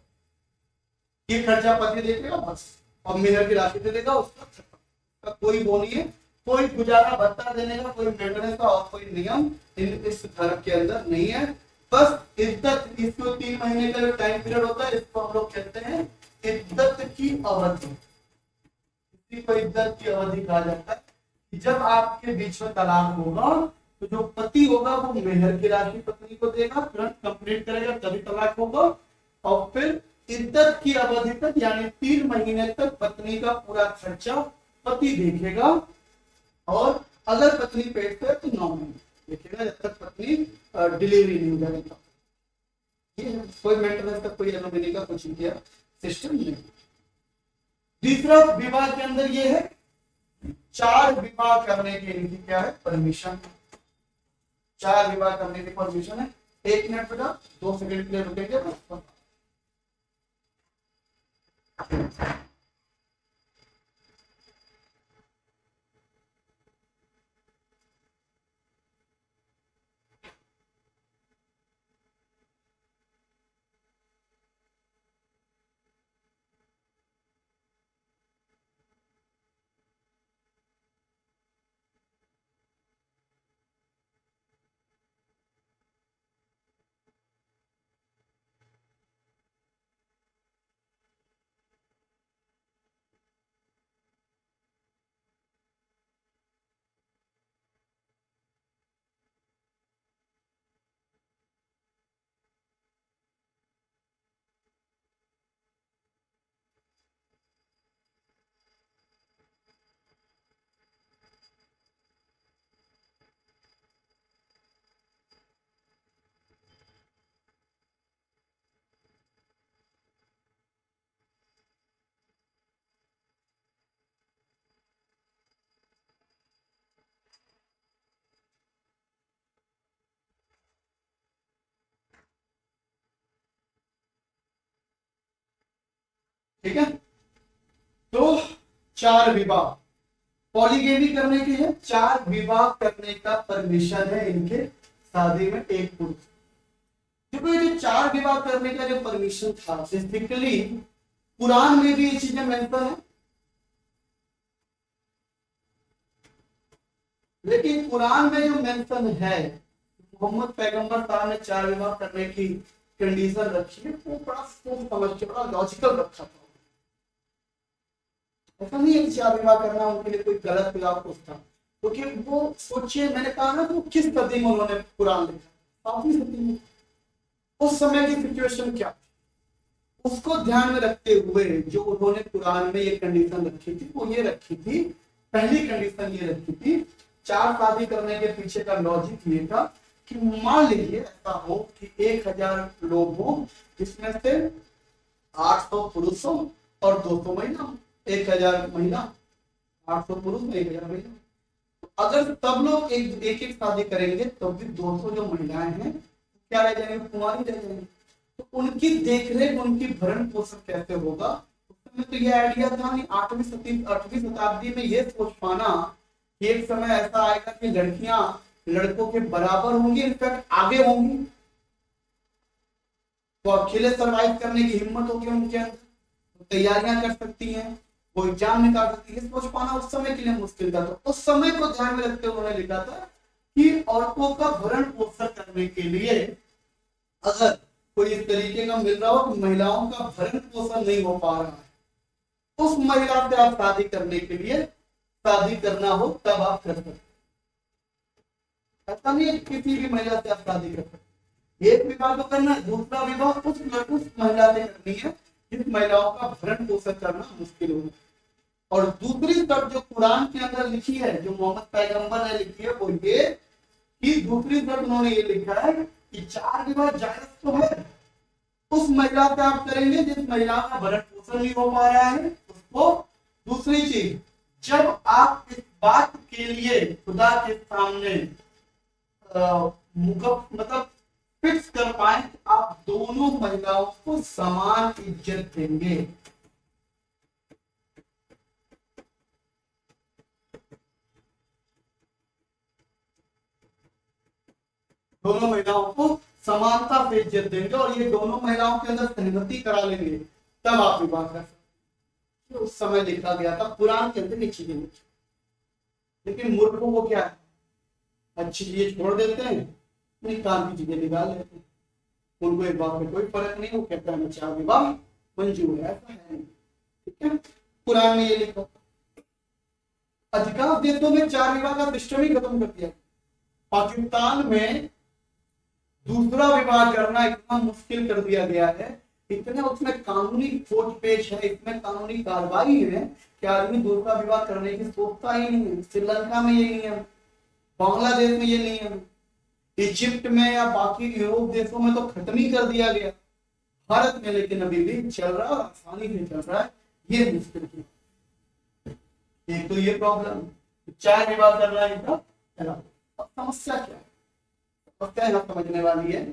ये खर्चा पति देखेगा बस, और मेहर की राशि दे देगा, उसका कोई वो नहीं है, कोई गुजारा भत्ता देने का, कोई मेंटेनेंस का और कोई नियम इस धर्म के अंदर नहीं है। बस इद्दत, इसको 3 महीने का जो टाइम पीरियड होता है इसको हम लोग कहते हैं इद्दत की अवधि। इसी को इद्दत की अवधि कहा जाता है कि जब आपके बीच में तलाक होगा तो जो पति होगा वो मेहर की राशि पत्नी को देगा, तुरंत कंप्लीट करेगा तभी तलाक होगा, और फिर इद्दत की अवधि तक यानी 3 महीने तक पत्नी का पूरा खर्चा पति देखेगा, और अगर पत्नी पेट पे तो 9 महीने देखेगा जब तक पत्नी डिलीवरी नहीं हो जाएगी। ये कोई मेंटेनेंस का कोई एलोमनी का कुछ नहीं किया सिस्टम नहीं। तीसरा विवाह के अंदर ये है 4 विवाह करने के लिए क्या है परमिशन, 4 विवाह करने की परमिशन है। 1 मिनट बेटा 2 सेकंड के लिए रुकेंगे बस। ठीक है, तो 4 विवाह पॉलीगेमी करने के लिए 4 विवाह करने का परमिशन है इनके शादी में एक पुरुष। क्योंकि जो 4 विवाह करने का जो परमिशन था बेसिकली कुरान में भी ये चीजें मेंशन है, लेकिन कुरान में जो मेंशन है मोहम्मद पैगंबर साहब ने 4 विवाह करने की कंडीशन रखी है वो बड़ा सोच समझ के बड़ा लॉजिकल रखा था। ऐसा नहीं है कि 4 विवाह करना उनके लिए कोई गलत विवाह कुछ था, क्योंकि वो सोचिए मैंने कहा ना वो किस सदी में उन्होंने कुरान लिखा, 7वीं सदी में। उस समय की सिचुएशन क्या थी उसको ध्यान में रखते हुए जो उन्होंने कुरान में ये कंडीशन रखी थी वो ये रखी थी, पहली कंडीशन ये रखी थी 4 शादी करने के पीछे का लॉजिक ये था कि मान लीजिए ऐसा हो कि 1000 लोग हो जिसमें से 800 पुरुष हो और 200 महिला, 1000 महिला 800 पुरुष 1000 महिला, तो अगर सब लोग एक शादी करेंगे तो भी 200 जो महिलाएं हैं क्या रह जाएंगे, कुमारी रह जाएंगी। तो उनकी देखरेख उनकी भरण पोषण कैसे होगा, उस समय तो ये आइडिया था नहीं। 8वीं शताब्दी में ये सोच पाना कि एक समय ऐसा आएगा कि लड़कियां लड़कों के बराबर होंगी, इनफैक्ट आगे होंगी, तो अकेले सरवाइव करने की हिम्मत होगी उनके अंदर, तो तैयारियां कर सकती हैं, वो एग्जाम निकाल सकती है, सोच पाना उस समय के लिए मुश्किल था। तो उस समय को ध्यान में रखते हुए उन्होंने लिखा था कि औरतों का भरण पोषण करने के लिए अगर कोई इस तरीके का मिल रहा हो कि महिलाओं का भरण पोषण नहीं हो पा रहा है, उस महिला से आप शादी करने के लिए शादी करना हो तब आप कर सकते। ऐसा नहीं है किसी भी महिला से आप शादी कर सकते, एक विवाह तो करना है, दूसरा विवाह उस महिला से करनी है जिस महिलाओं का भरण पोषण करना मुश्किल हो। और दूसरी शर्त जो कुरान के अंदर लिखी है, जो मोहम्मद पैगंबर ने लिखी है, वो ये कि दूसरी शर्त उन्होंने ये लिखा है कि 4 विवाह जायज तो है, उस महिला से आप करेंगे जिस महिला का भरण पोषण क्वेश्चन नहीं हो पा रहा है उसको। दूसरी चीज, जब आप इस बात के लिए खुदा के सामने मतलब फिक्स कर पाए कि आप दोनों महिलाओं को समान इज्जत देंगे, दोनों महिलाओं को समानता से इज्जत देंगे और ये दोनों महिलाओं के अंदर सहमति करा लेंगे, तब आप विवाह कर सकते। उस समय लिखा गया था कुरान के अंदर नीचे के नीचे। लेकिन मूर्खों को क्या है, अच्छी चीजें छोड़ देते हैं, अपनी काम की चीजें निकाल लेते हैं, उनको एक बात में कोई फर्क नहीं, वो कहता है चार विवाह मंजूर है, ऐसा है नहीं। ठीक है, कुरान में ये लिखा। अधिकांश देशों में चार विवाह का सिस्टम ही खत्म कर दिया। पाकिस्तान में दूसरा विवाह करना इतना मुश्किल कर दिया गया है, इतने उसमें कानूनी खोज पेश है, इसमें कानूनी कार्रवाई है कि आदमी दूसरा विवाह करने की सोचता ही नहीं है। श्रीलंका में ये नियम, बांग्लादेश में ये नियम, इजिप्ट में या बाकी यूरोप देशों में तो खत्म ही कर दिया गया। भारत में लेकिन अभी भी चल रहा है और आसानी से चल रहा है। ये मुश्किल की एक तो ये प्रॉब्लम, चार विवाह करना है इनका। अब समस्या क्या है, समस्या यहाँ समझने वाली है।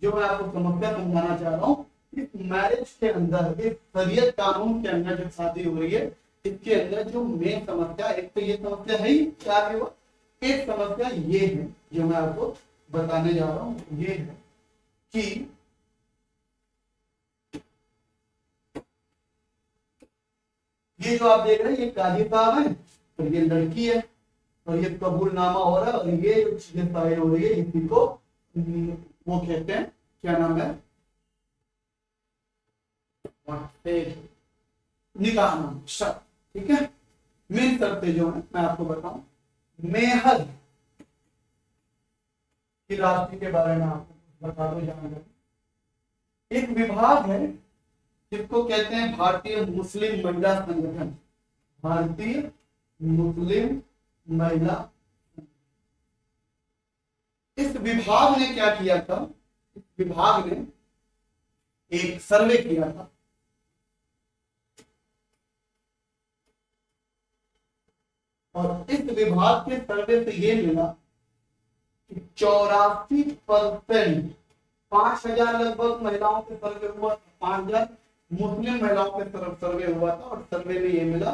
जो मैं आपको समस्या समझाना चाह रहा हूँ, इस मैरिज के अंदर, इस शरीयत कानून के अंदर जो शादी हो रही है, इसके अंदर जो मेन समस्या, एक तो ये समस्या है ही चार विवाह, एक समस्या ये है जो मैं आपको बताने जा रहा हूँ, ये है कि ये जो आप देख रहे हैं ये काजी साहब है और ये लड़की है और ये कबूलनामा हो रहा है और ये जो चीजें शामिल हो रही है इसी को वो कहते हैं, क्या नाम है, निकाहनामा शर्त। ठीक है, मेन शर्तें जो है मैं आपको बताऊं, मेहर की राशि के बारे में आपको बता दो जानकारी। एक विभाग है जिसको कहते हैं भारतीय मुस्लिम महिला संगठन, भारतीय मुस्लिम महिला। इस विभाग ने क्या किया था, इस विभाग ने एक सर्वे किया था और इस विभाग के सर्वे से ये मिला कि 84%, 5000 लगभग महिलाओं के सर्वे हुआ, 5000 मुस्लिम महिलाओं के तरफ सर्वे हुआ था और सर्वे में ये मिला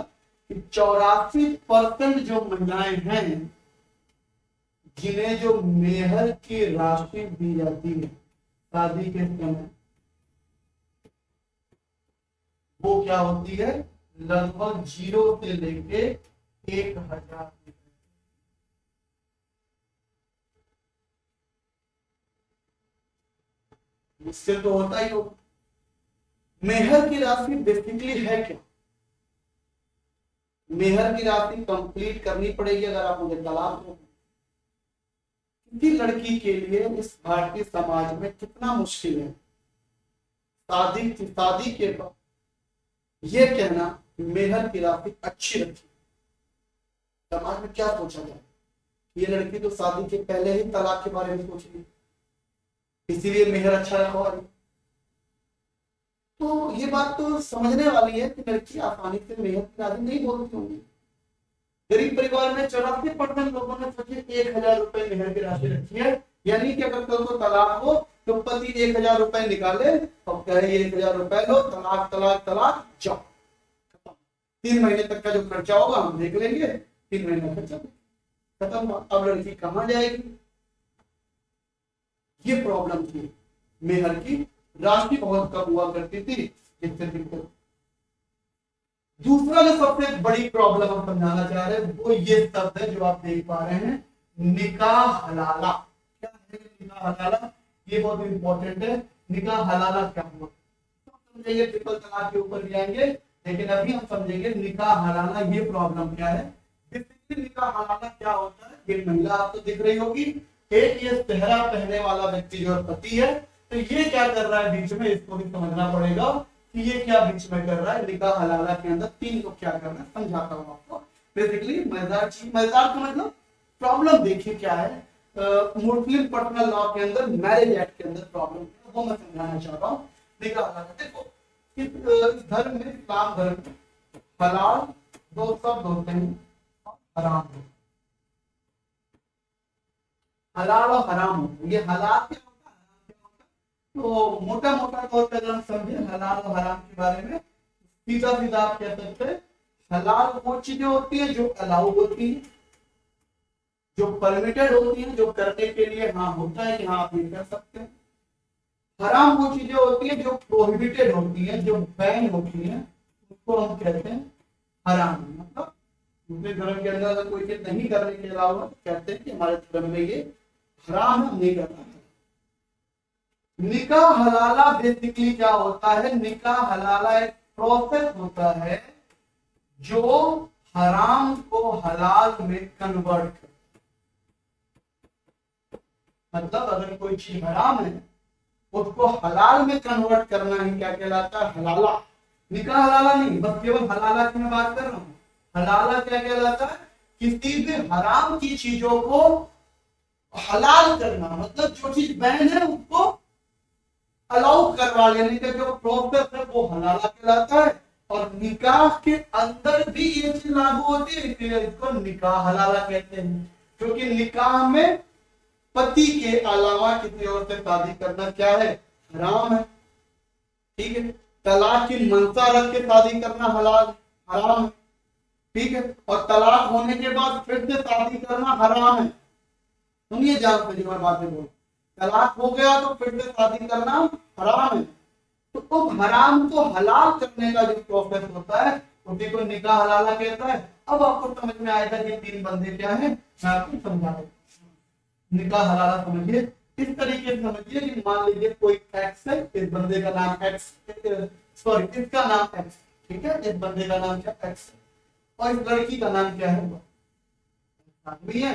कि 84% जो महिलाएं हैं जिन्हें जो मेहर की राशि दी जाती है शादी के समय, वो क्या होती है, लगभग 0 से लेके 1000। मुश्किल तो होता ही होगा। मेहर की राशि बेसिकली है क्या, मेहर की राशि कंप्लीट करनी पड़ेगी अगर आप मुझे तलाक दो। किसी लड़की के लिए इस भारतीय समाज में कितना मुश्किल है शादी के बाद ये कहना मेहर की राशि अच्छी रखी। समाज में क्या सोचा जाए, ये लड़की तो शादी के पहले ही तलाक के बारे में सोच रही, इसीलिए मेहर अच्छा रखवा रही। तो ये बात तो समझने वाली है कि लड़की आसानी से मेहर की राशि नहीं बोलती होंगी। गरीब परिवार में 84% लोगों ने सोचे 1000 रुपए मेहर की राशि रखी है, यानी कि अगर कल को तलाक हो तो पति 1000 रुपए निकाले और कहे 1000 रुपए लो, तलाक तलाक तलाक जाओ, 3 महीने तक का जो खर्चा होगा हम देख लेंगे, 3 महीने खर्चा खत्म। अब लड़की कहाँ जाएगी, ये प्रॉब्लम थी। मेहर की राशि बहुत कम हुआ करती थी, जिससे दिक्कत। दूसरा जो सबसे बड़ी प्रॉब्लम हम समझाना चाह रहे हैं वो ये शब्द है जो आप देख पा रहे हैं, निकाह हलाला। क्या है निकाह हलाला, ये बहुत इंपॉर्टेंट है। निकाह हलाला क्या हुआ समझेंगे, ट्रिपल तलाक के ऊपर जाएंगे, लेकिन अभी हम समझेंगे निकाह हलाला ये प्रॉब्लम क्या है। निकाह हलाला क्या होता है, ये महिला आपको दिख रही होगी, एक ये सेहरा पहनने वाला व्यक्ति जो पति है, तो ये क्या कर रहा है बीच में, इसको भी समझना पड़ेगा कि ये क्या बीच में कर रहा है। निकाह हलाला के अंदर 3 लोग क्या कर रहे हैं समझाता हूँ आपको। बेसिकली मजेदार का मतलब प्रॉब्लम देखिए क्या है, मुस्लिम पर्सनल लॉ के अंदर, मैरिज एक्ट के अंदर प्रॉब्लम वो मैं समझाना चाह रहा हूँ। निकाह हलाला देखो, इस धर्म में, इस्लाम धर्म में हलाल दो शब्द होते हैं और हराम। हलाल और हराम होते हैं। ये हलाल क्या होता है, तो मोटा मोटा तौर पर अगर हम समझे हलाल और हराम के बारे में, सीधा सीधा आप कह सकते हैं हलाल वो चीजें होती है जो अलाउ होती है, जो परमिटेड होती है, जो करने के लिए हाँ होता है कि हाँ आप ये कर सकते हैं। हराम वो चीजें होती है जो प्रोहिबिटेड होती है, जो बैन होती है, उसको हम कहते हैं हराम। मतलब दूसरे धर्म के अंदर अगर कोई चीज नहीं करने के अलावा तो कहते हैं कि हमारे धर्म में ये हराम है, नहीं करना है। निकाह हलाला बेसिकली क्या होता है, निकाह हलाला एक प्रोसेस होता है जो हराम को हलाल में कन्वर्ट कर। मतलब अगर कोई चीज हराम है उसको हलाल में कन्वर्ट करना ही क्या कहलाता है, हलाला। निकाह हलाला नहीं, बस केवल हलाला की मैं बात कर रहा हूँ। हलाला क्या कहलाता है, किसी भी हराम की चीजों को हलाल करना, मतलब जो चीज बैन है उसको अलाउ करवा लेने का जो प्रोसेस है वो हलाला कहलाता है। और निकाह के अंदर भी ये चीज लागू होती है, इसलिए इसको निकाह हलाला कहते हैं। क्योंकि निकाह में पति के अलावा किसी और से शादी करना क्या है, हराम है। ठीक है, तलाक की मंशा रख के शादी करना हलाल हराम है। ठीक है, और तलाक होने के बाद फिर से शादी करना हराम है। सुनिए जान से जो मैं बातें बोल, तलाक हो गया तो फिर से शादी करना हराम है। तो उस हराम को हलाल करने का जो प्रोसेस होता है उसी को निकाह हलाला कहता है। अब आपको समझ में आएगा कि तीन बंदे क्या है, मैं आपको समझा दूं। निकाह हलाला समझिए इस तरीके से समझिए कि मान लीजिए कोई एक्स है, इस बंदे का नाम एक्स, सॉरी इसका नाम एक्स, ठीक है, इस बंदे का नाम क्या एक्स है, और इस लड़की का नाम क्या है, आदमी है।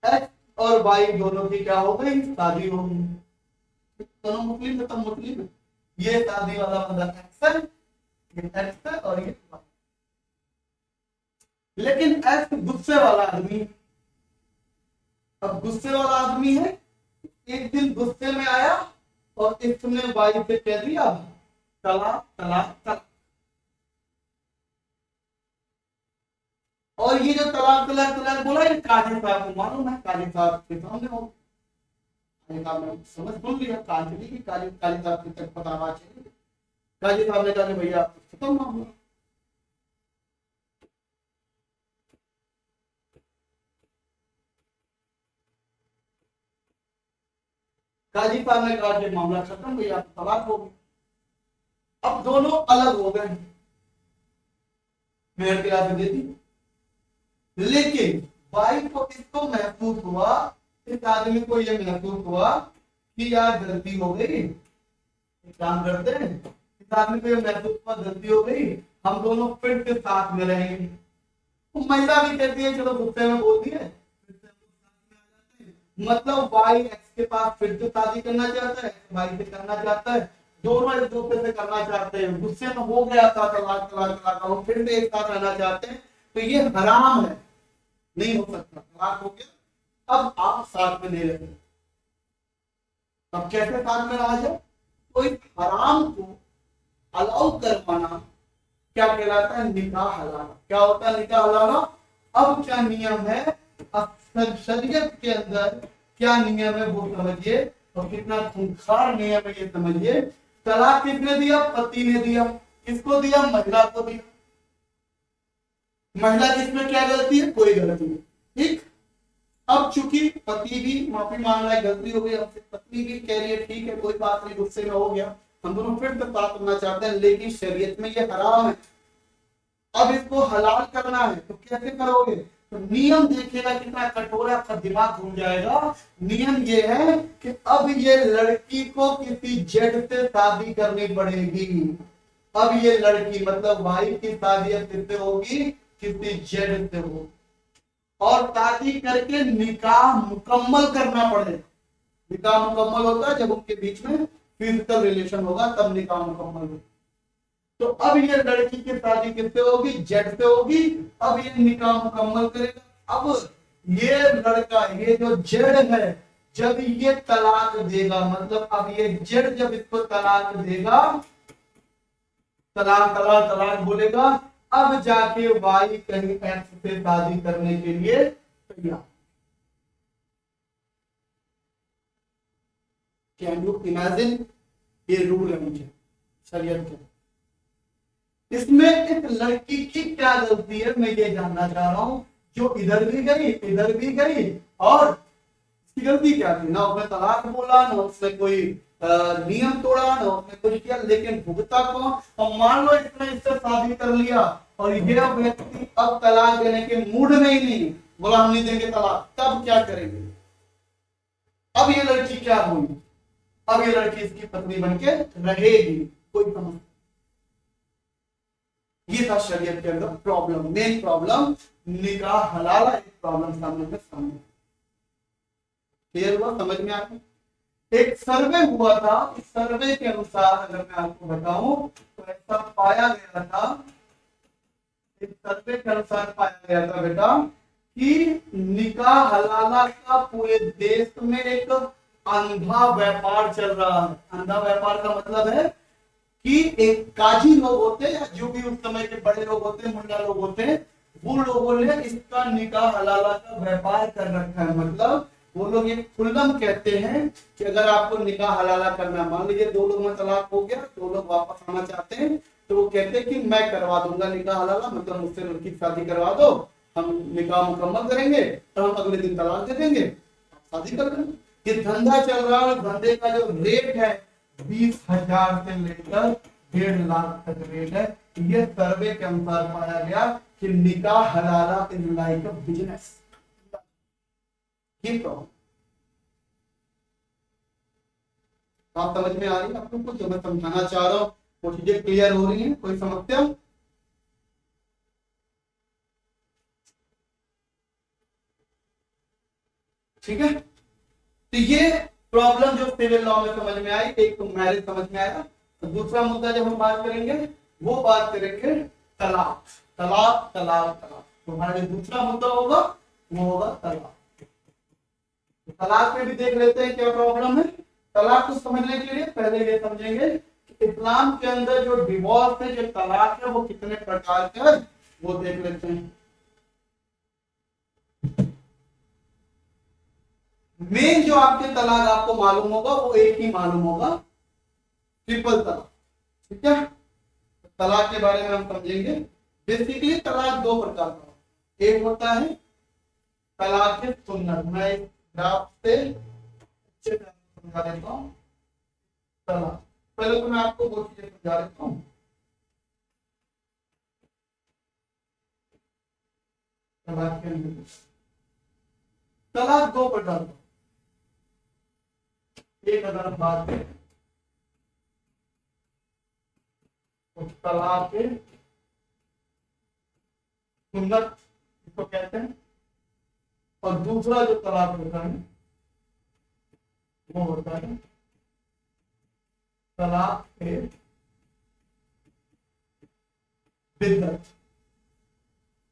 एक्स और वाई दोनों की क्या हो गई, शादी हो गई। दोनों मुस्लिम है, तो मुस्लिम है। ये शादी वाला बंदा एक्स है, ये एक्स है और ये वाई। लेकिन एक्स गुस्से वाला आदमी, अब गुस्से वाला आदमी है, एक दिन गुस्से में आया और इसने वाई से कह दिया तलाक तलाक तलाक। और ये जो तलाक तलाक तलाक बोला ये काजी साहब को मालूम है, काजी साहब के सामने हो, समझ भूल लिया काजी की, काजी काजी साहब के तक पता आवाज चली। काजी साहब ने कहा कि भैया खत्म मामला। काजी साहब ने कहा कि मामला खत्म, भैया तलाक हो गई। अब दोनों अलग हो गए, मेहर की राशि दे दी। लेकिन भाई को इसको महसूस हुआ, इस आदमी को यह महसूस हुआ कि यार गलती हो गई, एक काम करते हैं, इस आदमी को यह महसूस हुआ गलती हो गई, हम दोनों फिर से साथ में रहेंगे। तो महिला भी कहती है चलो गुस्से में बोल दिए, मतलब वाई एक्स के पास फिर से शादी करना चाहता है, वाई से करना चाहता है, दोनों एक दूसरे से करना चाहते हैं। गुस्से में हो गया था तलाक तलाक तलाक, फिर से एक साथ रहना चाहते हैं, तो ये हराम है, नहीं हो सकता। तलाक हो गया, अब आप साथ में नहीं रहते, अब कैसे साथ में रहा जाए। तो इस हराम को अलाउ करवाना क्या कहलाता है, निकाह हलाला। क्या होता है निकाह हलाला। अब क्या नियम है, शरीयत के अंदर क्या नियम है वो समझिए, और कितना खूंखार नियम है ये समझिए। तलाक किसने दिया, पति ने दिया। किसको दिया, महिला को दिया। महिला की इसमें क्या गलती है, कोई गलती नहीं। ठीक, अब चूंकि पति भी माफी मांग रहा है, गलती हो गई हमसे, पत्नी भी कह रही है ठीक है कोई बात नहीं, गुस्से में हो गया, हम दोनों फिर से बात करना चाहते हैं, लेकिन शरीयत में ये हराम है। अब इसको हलाल करना है तो कैसे करोगे, तो नियम देखिएगा कितना कठोर है, आपका दिमाग घूम जाएगा। नियम ये है कि अब ये लड़की को किसी जेड से शादी करनी पड़ेगी। अब ये लड़की मतलब भाई की शादी अब किससे होगी, किसी जेड से होगी, और शादी करके निकाह मुकम्मल करना पड़ेगा। निकाह मुकम्मल होता है जब उनके बीच में फिजिकल रिलेशन होगा, तब निकाह मुकम्मल होगा। तो अब ये लड़की की शादी किससे होगी, जेड से होगी। अब ये निकाह मुकम्मल करेगा। अब ये लड़का, ये जो जेड है, जब ये तलाक देगा, मतलब अब ये जेड जब इसको तलाक देगा, तलाक तलाक तलाक बोलेगा, अब जाके वाई कहीं एक्स से शादी करने के लिए तैयार। Can you imagine? ये रूल है मुझे शरीयत के। इसमें इस लड़की की क्या गलती है, मैं ये जानना चाह रहा हूं। जो इधर भी गई और इसकी गलती क्या थी? ना उसने तलाक बोला, ना उसने कोई नियम तोड़ा, ना उसने कुछ किया, लेकिन भुगता कौन? और मान लो इसने इससे शादी कर लिया और ये व्यक्ति अब तलाक देने के मूड में ही नहीं, बोला हम नहीं देंगे तलाक, तब क्या करेंगे? अब ये लड़की क्या होगी? अब ये लड़की इसकी पत्नी बनके रहेगी, कोई समस्या। ये था शरीयत के अंदर प्रॉब्लम, मेन प्रॉब्लम निकाह हलाला, एक प्रॉब्लम सामने क्लियर हुआ, समझ में आ गया? एक सर्वे हुआ था, इस सर्वे के अनुसार अगर मैं आपको बताऊं तो ऐसा पाया गया था, इस सर्वे के अनुसार पाया गया था बेटा कि निकाह हलाला का पूरे देश में एक अंधा व्यापार चल रहा है। अंधा व्यापार का मतलब है कि एक काजी लोग होते हैं या जो भी उस समय के बड़े लोग होते हैं, मुंडा लोग होते हैं, वो लोगों ने इसका निकाह हलाला का व्यापार कर रखा है। मतलब वो लोग ये खुल्लम कहते हैं कि अगर आपको निकाह हलाला करना, मान लीजिए दो लोग में तलाक हो गया, दो लोग वापस आना चाहते हैं, तो वो कहते हैं कि मैं करवा दूंगा निकाह हलाला, मतलब मुझसे लड़की की शादी करवा दो, हम निकाह मुकम्मल करेंगे और हम अगले दिन तलाक दे देंगे, शादी कर लेंगे। ये धंधा चल रहा है, धंधे का जो रेट है 20,000 से लेकर 1.5 लाख तक रेट है। ये सर्वे के अनुसार पाया गया कि निकाह हलाला इज लाइक अ बिजनेस। आप समझ में आ रही है आपको कुछ जो मैं समझाना चाह रहा हूँ? वो चीजें क्लियर हो रही है? कोई समस्या? ठीक है, तो ये प्रॉब्लम जो सिविल लॉ में समझ में आई, एक तो मैरिज समझ में आया, तो दूसरा मुद्दा जब हम बात करेंगे वो बात करेंगे तलाक। तलाक तलाक तलाक, तो हमारा जो दूसरा मुद्दा होगा वो होगा तलाक। तलाक में भी देख लेते हैं क्या प्रॉब्लम है। तलाक को समझने के लिए पहले ये समझेंगे कि इस्लाम के अंदर जो डिवोर्स है, जो तलाक है, वो कितने प्रकार का है वो देख लेते हैं। मेन जो आपके तलाक आपको मालूम होगा वो एक ही मालूम होगा, ट्रिपल तलाक। ठीक है, तलाक के बारे में हम समझेंगे। बेसिकली तलाक दो प्रकार का, एक होता है तलाक सुन्नत। मैं ग्राफ से अच्छे से समझा देता हूं तलाक। पहले तो मैं आपको वो चीजें समझा देता हूं। तलाक के अंदर तलाक दो प्रकार का, एक अगर हम बात करें तो तलाक सुन्नत इसको कहते हैं, और दूसरा जो तलाक होता है वो होता है तलाक बिद्दत।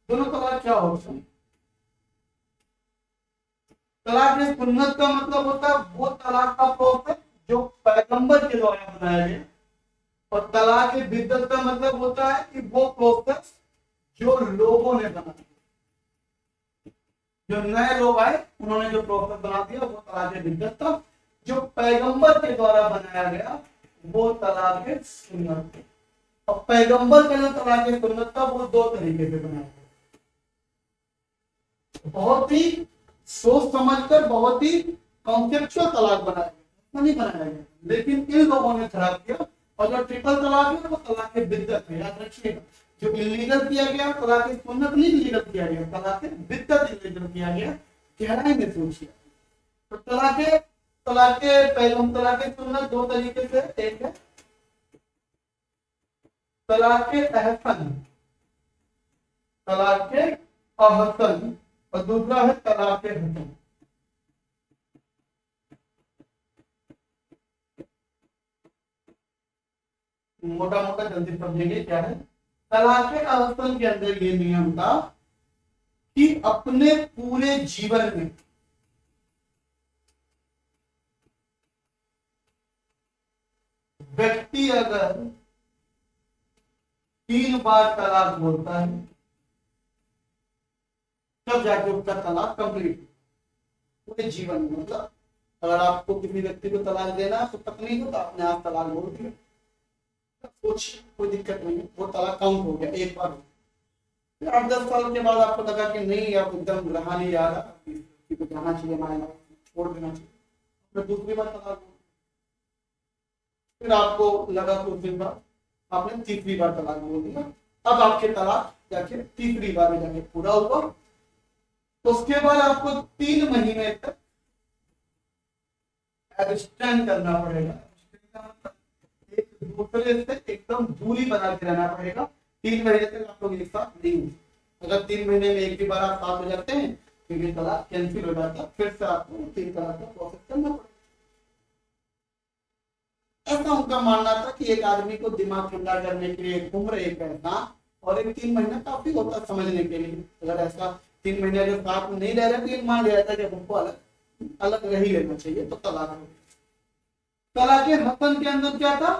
दोनों तलाक क्या होते हैं? तलाक सुन्नत का मतलब होता है वो तलाक का प्रोसेस जो पैगंबर के द्वारा बनाया गया, और तलाक बिद्दत का मतलब होता है कि वो प्रोसेस जो लोगों ने बनाया, जो नए लोग आए उन्होंने जो प्रोसेस बना दिया वो तलाक बिद्दत था। जो पैगंबर के द्वारा बनाया गया वो तलाक सुन्नत। और पैगंबर का जो तलाक सुन्नत था वो दो तरीके से बनाया गया, बहुत ही सोच समझकर, बहुत ही कॉन्सेप्चुअल तलाक बनाया गया, नहीं बनाया गया, लेकिन इन लोगों ने खराब किया। और जो ट्रिपल तलाक है वो तलाक बिद्दत है, याद रखिएगा। जो इलीगल किया गया तलाक सुन्नत नहीं इलीगल किया गया, तलाक बिद्दत इलीगल किया गया। गहराई में सोचिए। तो तलाक सुन्नत दो तरीके से, एक है तलाक अहसन, तलाक अहसन, और दूसरा है तलाक हसन। मोटा मोटा जल्दी समझेंगे क्या है। तलाक अहसन के अंदर ये नियम था कि अपने पूरे जीवन में व्यक्ति अगर 3 बार तलाक बोलता है तब जाके उसका तलाक कंप्लीट पूरे जीवन में। मतलब अगर आपको किसी व्यक्ति को तलाक देना है तो पत्नी को तो आपने आप तलाक बोल दिया, कुछ कोई दिक्कत नहीं है, वो तलाक काउंट हो गया, एक बार हो गया। फिर 8-10 साल के बाद आपको लगा कि नहीं अब एकदम रहा नहीं जा रहा, किसी को जाना चाहिए, हमारे छोड़ देना चाहिए, फिर दूसरी बार तलाक बोल, फिर आपको लगा कुछ दिन बाद आपने तीसरी बार तलाक बोल दिया, अब आपके तलाक जाके तीसरी बार में जाके पूरा हुआ। तो उसके बाद आपको 3 महीने तक एब्स्टेन करना पड़ेगा, एक दूसरे से एकदम दूरी बना के रहना पड़ेगा। 3 महीने तक आप लोग एक साथ नहीं, अगर 3 महीने में एक भी बार आप साथ हो जाते हैं तो ये तलाक कैंसिल हो जाता है, फिर से आपको 3 तलाक का प्रोसेस करना पड़ेगा। ऐसा उनका मानना था कि एक आदमी को दिमाग ठंडा करने के लिए एक उम्र, एक ऐसा और एक 3 महीना काफी होता है समझने के लिए। अगर ऐसा 3 महीने अगर साथ में नहीं रह रहे तो ये मान लिया जाता है कि हमको अलग अलग रह ही लेना चाहिए, तो तलाक हो गया। तलाक हसन के अंदर क्या था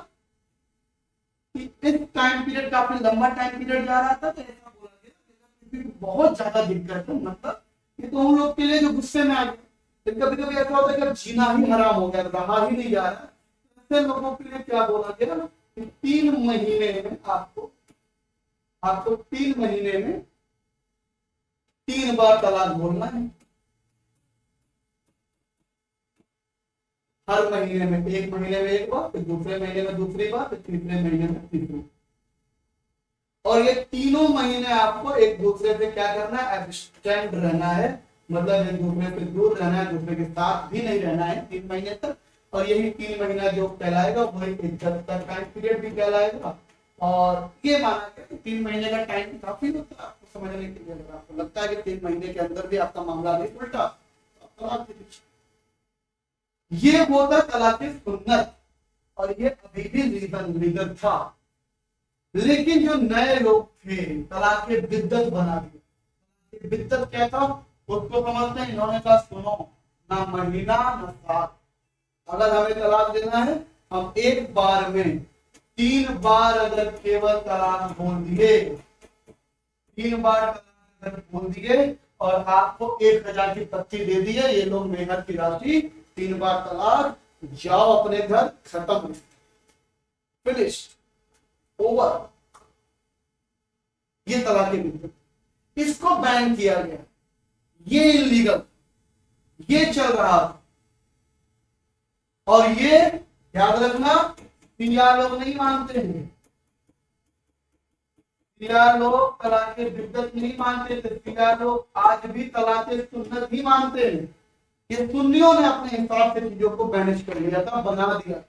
कि इस टाइम पीरियड काफी लंबा टाइम पीरियड जा रहा था, तो ऐसा बोला गया बहुत ज्यादा दिक्कत है, मतलब ये तो हम लोग के लिए जो गुस्से में आ गए, कभी कभी ऐसा होता है कि जीना ही हराम हो गया, रहा ही नहीं जा रहा, ऐसे लोगों के लिए क्या बोला गया कि 3 महीने में आपको 3 महीने में 3 बार तलाक बोलना है। हर महीने में, एक महीने में एक बार, फिर दूसरे महीने में दूसरी बार, फिर तीसरे महीने में तीसरी। और ये तीनों महीने आपको एक दूसरे से क्या करना है, एब्स्टेंड रहना है, मतलब एक दूसरे से दूर रहना है, दूसरे के साथ भी नहीं रहना है 3 महीने तक। और यही 3 महीना जो कहलाएगा वही इज्जत का टाइम पीरियड भी कहलाएगा। और ये माना गया कि 3 महीने का टाइम काफी होता है आपको समझने के लिए। अगर आपको लगता है कि 3 महीने के अंदर भी आपका मामला नहीं उल्टा तो तलाक दे दीजिए। ये होता तलाक सुन्नत, और ये अभी भी लीगल था। लेकिन जो नए लोग थे तलाक बिद्दत बना दिया। बिद्दत क्या था उसको समझते हैं, इन्होंने कहा सुनो, ना महीना ना साल, अगर हमें तलाक देना है हम एक बार में 3 बार अगर केवल तलाक बोल दिए, 3 बार तलाक अगर बोल दिए और आपको 1000 की पत्ती दे दी है, ये लोग मेहनत की राशि, 3 बार तलाक, जाओ अपने घर, खत्म, फिनिश्ड, ओवर। ये तलाक के बिद्दत, इसको बैन किया गया, ये इलीगल, ये चल रहा था। और ये याद रखना शिया लोग नहीं मानते हैं, शिया लोग तलाक बिद्दत नहीं मानते थे, शिया लोग आज भी तलाक सुन्नत ही मानते हैं। ये सुन्नियों ने अपने हिसाब से चीजों को मैनेज कर लिया था, बना दिया,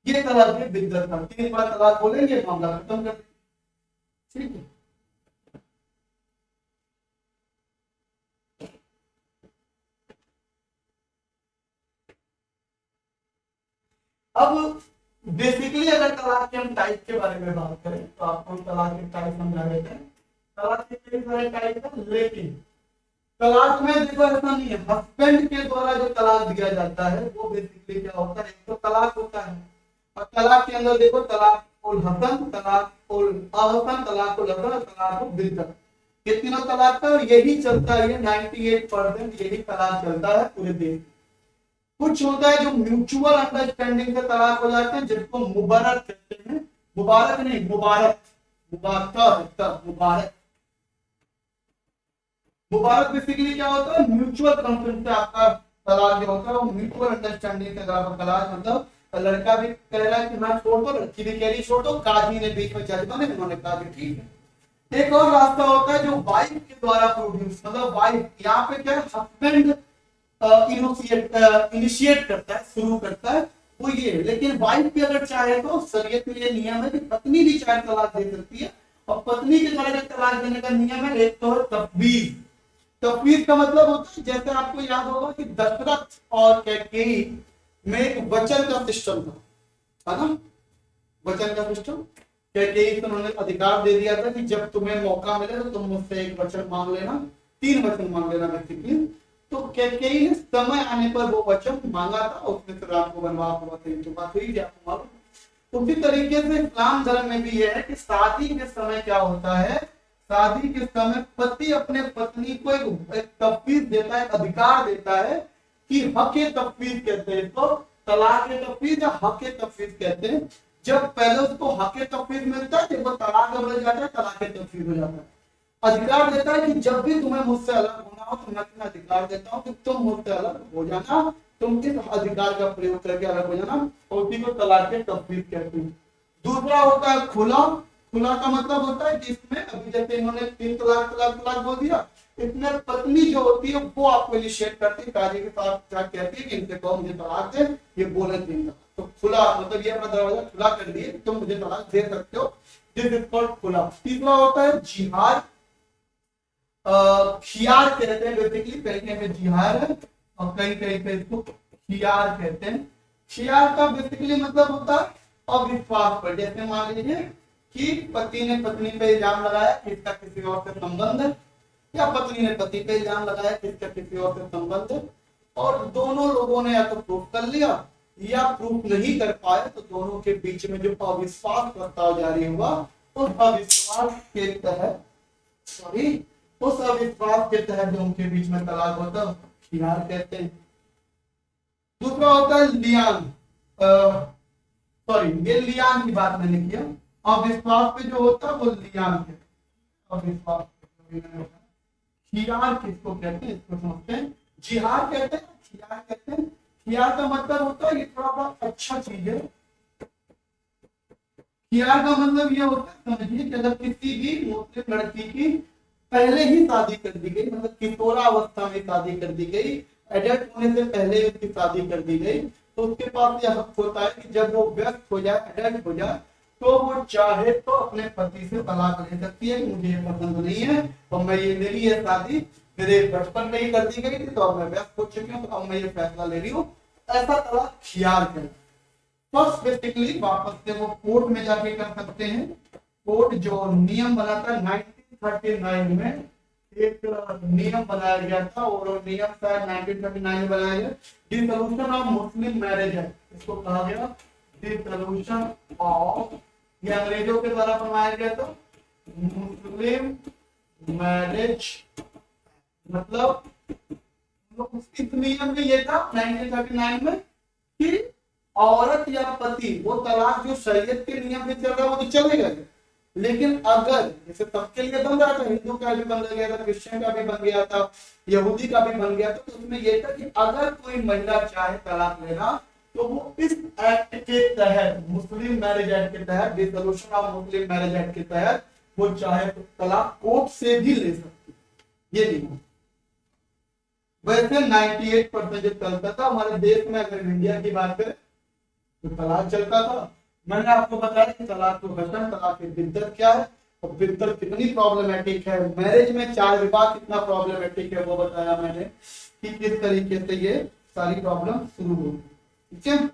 ये तलाक बिद्दत था। 3 बार तलाक बोलेंगे मामला खत्म कर, ठीक है। अब बेसिकली अगर तलाक के हम टाइप के बारे में बात करें तो आपको तलाक के टाइप समझा देते हैं। तलाक के कई सारे टाइप है, लेकिन तलाक में देखो ऐसा नहीं है, हस्बैंड के द्वारा जो तलाक दिया जाता है वो बेसिकली क्या होता है, एक तो तलाक होता है, और तलाक के अंदर देखो तलाक उल हसन, तलाक उल अहसन, तलाक उल हसन, तलाक उल बिद्दत, ये तीनों तलाक है। और यही चलता है, 98% यही तलाक चलता है पूरे देश। कुछ होता है जो म्यूचुअल अंडरस्टैंडिंग से तलाक हो जाते हैं, जिसको मुबारक कहते हैं, मुबारक नहीं मुबारक, मुबारक। मुबारक बेसिकली क्या होता है, म्यूचुअल कंसेंट से आपका तलाक जो होता है वो म्यूचुअल अंडरस्टैंडिंग से आपका तलाक, मतलब लड़का भी कह रहा है कि मैं छोड़ दो, लड़की भी कह रही छोड़ दो, काजी ने बीच में जज बने, उन्होंने कहा कि ठीक है। एक और रास्ता होता है जो वाइफ के द्वारा प्रोड्यूस, मतलब वाइफ, यहाँ पे क्या है, हस्बैंड इनिशिएट करता है, शुरू करता है वो ये। लेकिन वाइफ भी अगर चाहे तो शरीयत में ये नियम है कि पत्नी भी चाहे तलाक दे सकती है, और पत्नी के द्वारा तलाक देने का नियम है, एक तो है तफवीज। तफवीज का मतलब होता है, जैसे आपको याद होगा कि दशरथ और कैकेयी में एक वचन का सिस्टम था, है ना, वचन का सिस्टम। कैकेयी को उन्होंने अधिकार दे दिया था कि जब तुम्हें मौका मिले तो तुम मुझसे एक वचन मांग लेना, 3 वचन मांग लेना बेसिकली। तो कैकेयी ने समय आने पर वो वचन मांगा था, उसने फिर राम को वनवास हुआ था, तो बात हुई आपको मालूम। उसी तरीके से इस्लाम धर्म में भी यह है कि शादी के समय क्या होता है, शादी के समय पति अपने पत्नी को एक तफवीज देता है, अधिकार देता है कि हक तफवीज कहते हैं, तो तलाक तफवीज या हक तफवीज कहते हैं। जब पहले उसको हक तफवीज मिलता है, जब वो तलाक बदल जाता है तलाक तफवीज हो जाता है। अधिकार देता है कि जब भी तुम्हें मुझसे अलग होना हो तो मैं तुम्हें अधिकार देता हूं कि तुम मुझसे अलग हो जाना, तुम इस अधिकार का प्रयोग करके अलग हो जाना, और उसी को तलाक तफवीज कहते हैं। दूसरा होता है खुला। खुला का मतलब होता है कि इसमें अभी जैसे इन्होंने 3 तलाक तलाक तलाक बोल दिया, इसमें पत्नी जो होती है वो आपको इनिशिएट करती है, काजी के साथ क्या कहती है कि इनसे कहो मुझे तलाक दे, ये बोले 3 तलाक, तो खुला मतलब ये अपना दरवाजा खुला कर दिए, तुम मुझे तलाक दे सकते हो, दिस इज कॉल्ड खुला। तीसरा होता है जिहार। खियार कहते हैं, बेसिकली कहीं में जिहार है और कहीं कहीं पे इसको खियार कहते हैं। खियार का बेसिकली मतलब होता है अविश्वास पर। जैसे मान लीजिए कि पति ने पत्नी पे इल्जाम लगाया कि इसका किसी और से संबंध है, या पत्नी ने पति पे इल्जाम लगाया कि इसका किसी और से संबंध है, और दोनों लोगों ने या तो प्रूफ कर लिया या प्रूफ नहीं कर पाए, तो दोनों के बीच में जो अविश्वास प्रस्ताव जारी हुआ, उस अविश्वास के तहत उस अविश्वास के तहत जो उनके बीच में तलाक होता है खियार कहते हैं। दूसरा होता है लियान। सॉरी, ये लियान की बात मैंने किया, अविश्वास पे जो होता है वो लियान कहते हैं। अविश्वास खियार किसको कहते हैं, इसको समझते हैं। जिहार कहते हैं, खियार कहते हैं। खियार का मतलब होता है ये थोड़ा सा अच्छा चीज है। खियार का मतलब ये होता है, समझिए कि अगर किसी भी मुस्लिम लड़की की पहले ही शादी कर दी गई, मतलब किशोरावस्था में शादी कर दी गई, एडल्ट होने से पहले उसकी शादी कर दी गई, तो उसके पास यह हक होता है कि जब वो व्यस्त हो जाए, एडल्ट हो जाए, तो वो चाहे तो अपने पति से तलाक ले सकती है कि मुझे ये पसंद नहीं है और मैं ये मेरी ये शादी मेरे बचपन में ही कर दी गई थी, तो अब मैं व्यस्त हो चुकी हूँ, तो अब मैं ये फैसला ले रही हूँ। ऐसा तलाक खियार है। फर्स्ट बेसिकली वापस से वो कोर्ट में जाके कर सकते हैं। कोर्ट जो नियम बनाता है 1939 में एक नियम बनाया गया था, और नियम शायद 1939 में बनाया गया, डिसोल्यूशन ऑफ मुस्लिम मैरिज है, इसको कहा गया डिसोल्यूशन ऑफ, ये अंग्रेजों के द्वारा बनवाया गया था मुस्लिम मैरिज। मतलब इस नियम में ये था 1939 में कि औरत या पति, वो तलाक जो शरीयत के नियम से चल रहा है वो तो चलेगा, लेकिन अगर जैसे सबके लिए बन रहा था, हिंदू का भी बन गया था, क्रिश्चियन का भी बन गया था, यहूदी का भी बन गया था, तो उसमें यह था कि अगर कोई महिला चाहे तलाक लेना तो वो इस एक्ट के तहत, मुस्लिम मैरिज एक्ट के तहत, dissolution of Muslim marriage act के तहत वो चाहे तो तलाक कोर्ट से भी ले सकती, ये नहीं। वैसे 98% जो चलता था हमारे देश में, अगर इंडिया की बात करें तो तलाक चलता था। मैंने आपको बताया कि तलाक तो घटन, तलाक की बिद्दत क्या है और बिद्दत कितनी प्रॉब्लमेटिक है, मैरिज में 4 विवाह कितना प्रॉब्लमेटिक है वो बताया मैंने कि किस तरीके से ये सारी प्रॉब्लम शुरू हुई। ठीक है,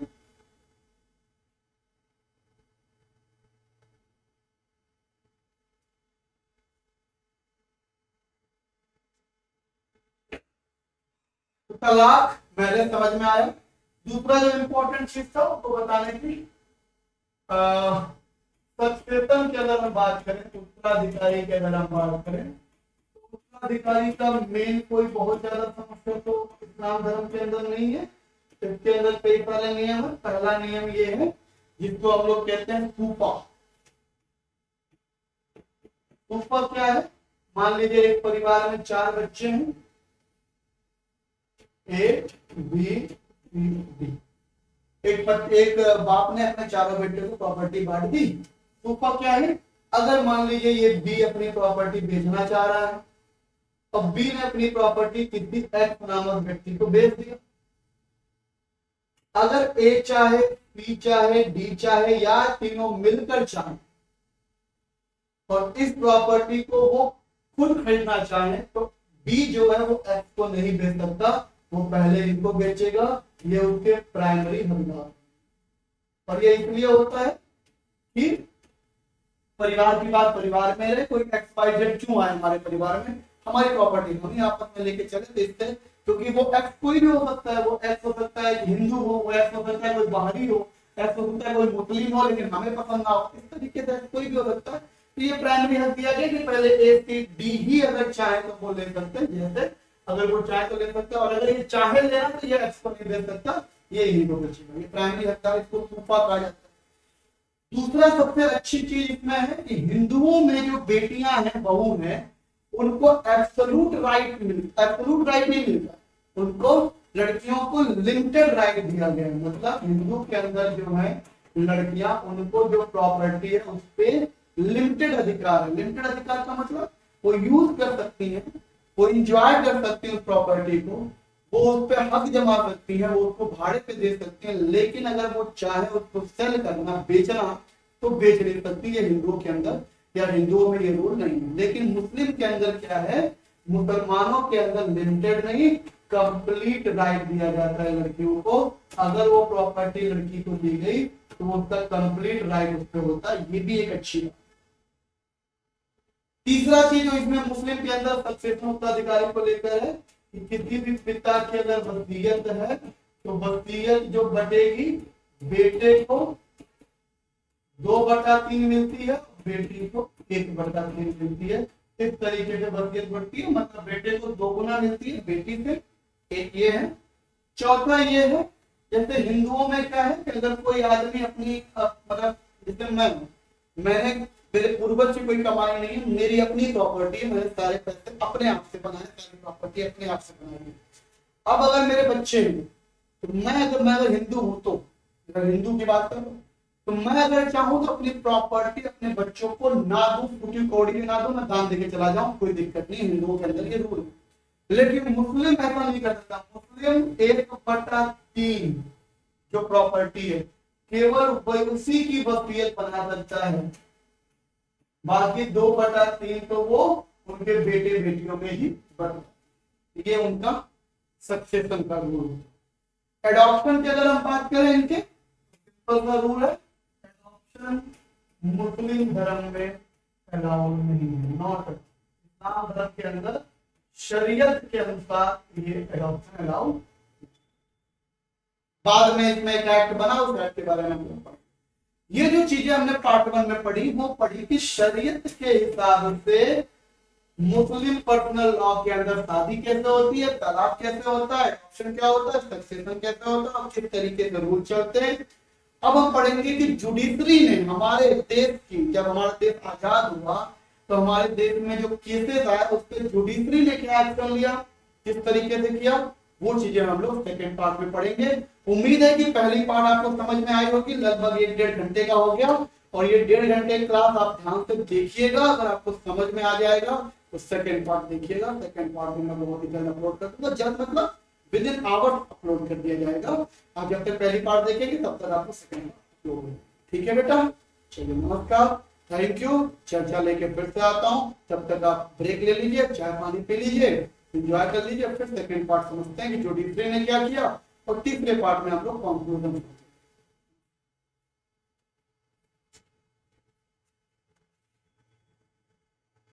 तो तलाक मैरिज समझ में आया। दूसरा जो इम्पोर्टेंट चीज था उसको बताने की, सक्सेशन की अगर हम बात करें, उत्तराधिकारी की अगर हम बात करें, तो उत्तराधिकारी का मेन कोई बहुत ज्यादा समस्या तो इस्लाम धर्म के अंदर नहीं है। इसके अंदर कई सारे नियम है। पहला नियम ये है जिसको हम लोग कहते हैं सूपा। सूपा क्या है, मान लीजिए एक परिवार में 4 बच्चे हैं, ए बी सी डी। एक बाप ने अपने चारों बेटे को प्रॉपर्टी बांट दी। सूपा क्या है, अगर मान लीजिए ये बी अपनी प्रॉपर्टी बेचना चाह रहा है, अब बी ने अपनी प्रॉपर्टी किसी एक्स नामक व्यक्ति को बेच दिया। अगर ए चाहे, बी चाहे, डी चाहे या तीनों मिलकर चाहे और इस प्रॉपर्टी को वो खुद खरीदना चाहे, तो बी जो है वो एक्स को नहीं बेच सकता, वो पहले इनको बेचेगा, ये उसके प्राइमरी हकदार। और ये इसलिए होता है कि परिवार की बात परिवार में रहे, कोई एक्स वाई जेड क्यों आए हमारे परिवार में, हमारी प्रॉपर्टी हम ही आपस में लेके चले, तो इससे क्योंकि वो एक्स कोई भी हो सकता है, वो एक्स हो सकता है हिंदू हो, वो एक्स हो सकता है कोई बाहरी हो, एक्स हो सकता है कोई मुस्लिम हो लेकिन हमें पसंद ना हो, इस तरीके से कोई भी हो सकता है। तो ये प्राइमरी हक दिया गया कि पहले ए सी डी ही अगर चाहे तो वो ले सकते हैं, जैसे अगर वो चाहे तो ले सकते हैं, और अगर ये चाहे लेना तो ये एक्स को नहीं दे सकता, ये ही को बचेगा। ये प्राइमरी हक था, इसको फूफा कहा जाता है। दूसरा सबसे अच्छी चीज इसमें है कि हिंदुओं में जो बेटियां हैं, बहू हैं, उनको एब्सोल्यूट राइट मिलता, एब्सोल्यूट राइट नहीं मिलता, उनको लड़कियों को लिमिटेड राइट दिया गया है। मतलब हिंदू के अंदर जो है लड़कियां, उनको जो प्रॉपर्टी है उस पर लिमिटेड अधिकार है। लिमिटेड अधिकार का मतलब वो यूज कर सकती है, वो इंजॉय कर सकती है उस प्रॉपर्टी को, वो उस पर हक जमा सकती है, वो उसको भाड़े पे दे सकती है, लेकिन अगर वो चाहे उसको सेल करना, बेचना, तो बेच नहीं सकती है हिंदुओं के अंदर, या हिंदुओं में ये रूल नहीं है। लेकिन मुस्लिम के अंदर क्या है, मुसलमानों के अंदर लिमिटेड नहीं, कंप्लीट राइट दिया जाता है लड़कियों को। अगर वो प्रॉपर्टी लड़की को दी गई तो उसका कंप्लीट राइट उस पर होता है। ये भी एक अच्छी बात। तीसरा चीज जो इसमें मुस्लिम के अंदर सक्सेशन उत्तराधिकारी को लेकर है कि किसी भी पिता के अंदर वसीयत है तो वसीयत जो बटेगी, बेटे को 2/3 मिलती है, बेटी को 1/3 मिलती है। इस तरीके से वसीयत बढ़ती है, मतलब बेटे को 2 गुना मिलती है बेटी से, एक ये है। चौथा ये है, जैसे हिंदुओं में क्या है कि अगर कोई आदमी अपनी मतलब जैसे मैंने मेरे पूर्वज से कोई कमाई नहीं है, मेरी अपनी प्रॉपर्टी है, मैंने सारे पैसे अपने आप से बनाए, सारी प्रॉपर्टी अपने आप से बनाई है। अब अगर मेरे बच्चे हैं तो मैं अगर हिंदू हूं, तो अगर हिंदू की बात करूं तो मैं अगर चाहूं तो अपनी प्रॉपर्टी अपने बच्चों को ना दूं, फूटी कौड़ी ना दूं, मैं दान देके चला जाऊं, कोई दिक्कत नहीं, हिंदुओं के अंदर ये रूल है। लेकिन मुस्लिम ऐसा नहीं कर सकता। मुस्लिम 1/3 जो प्रॉपर्टी है केवल उसी की वसीयत बना सकता है, बाकी 2/3 तो वो उनके बेटे बेटियों में ही बढ़ता। ये उनका सक्सेशन का रूल है। एडॉप्शन की अगर हम बात करें, इनके रूल है, एडॉप्शन मुस्लिम धर्म में अलाउड नहीं है, नॉट। इस्लाम धर्म के अंदर शरीयत के अनुसार ये एडॉप्शन अलाउड। बाद में इसमें एक एक्ट बना, उस एक्ट के बारे में हम पढ़ेंगे। ये जो चीजें हमने पार्ट 1 में पढ़ी, वो पढ़ी कि शरीयत के हिसाब से मुस्लिम पर्सनल लॉ के अंदर शादी कैसे होती है, तलाक कैसे होता है, ऑप्शन क्या होता है, सक्सेशन कैसे होता है और किस तरीके से रूल चलते हैं। अब हम पढ़ेंगे कि जुडिशरी ने हमारे देश की, जब हमारा देश आजाद हुआ तो हमारे देश में जो केसेस आया उस पर जुडिशरी ने क्या एक्शन लिया, किस तरीके से किया, वो चीजें हम लोग सेकेंड पार्ट में पढ़ेंगे। उम्मीद है कि पहली पार्ट आपको समझ में आई होगी, लगभग 1-1.5 घंटे का हो गया, और ये 1.5 घंटे क्लास आप ध्यान से देखिएगा। अगर आपको समझ में आ जाएगा तो सेकेंड पार्ट देखिएगा। सेकेंड पार्ट में मैं बहुत ही जल्द अपलोड कर दूंगा, जल्द मतलब विदिन आवर्स अपलोड कर दिया जाएगा। आप जब तक पहली पार्ट देखेंगे तब तक आपको सेकेंड पार्ट अपलोड होगा। ठीक है बेटा, चलिए नमस्कार, थैंक यू। चर्चा लेके फिर से आता हूँ, तब तक आप ब्रेक ले लीजिए, चाय पानी पी लीजिए, एंजॉय कर लीजिए। फिर सेकेंड पार्ट समझते हैं कि जुडिशरी ने क्या किया, और तीसरे पार्ट में हम लोग कंक्लूजन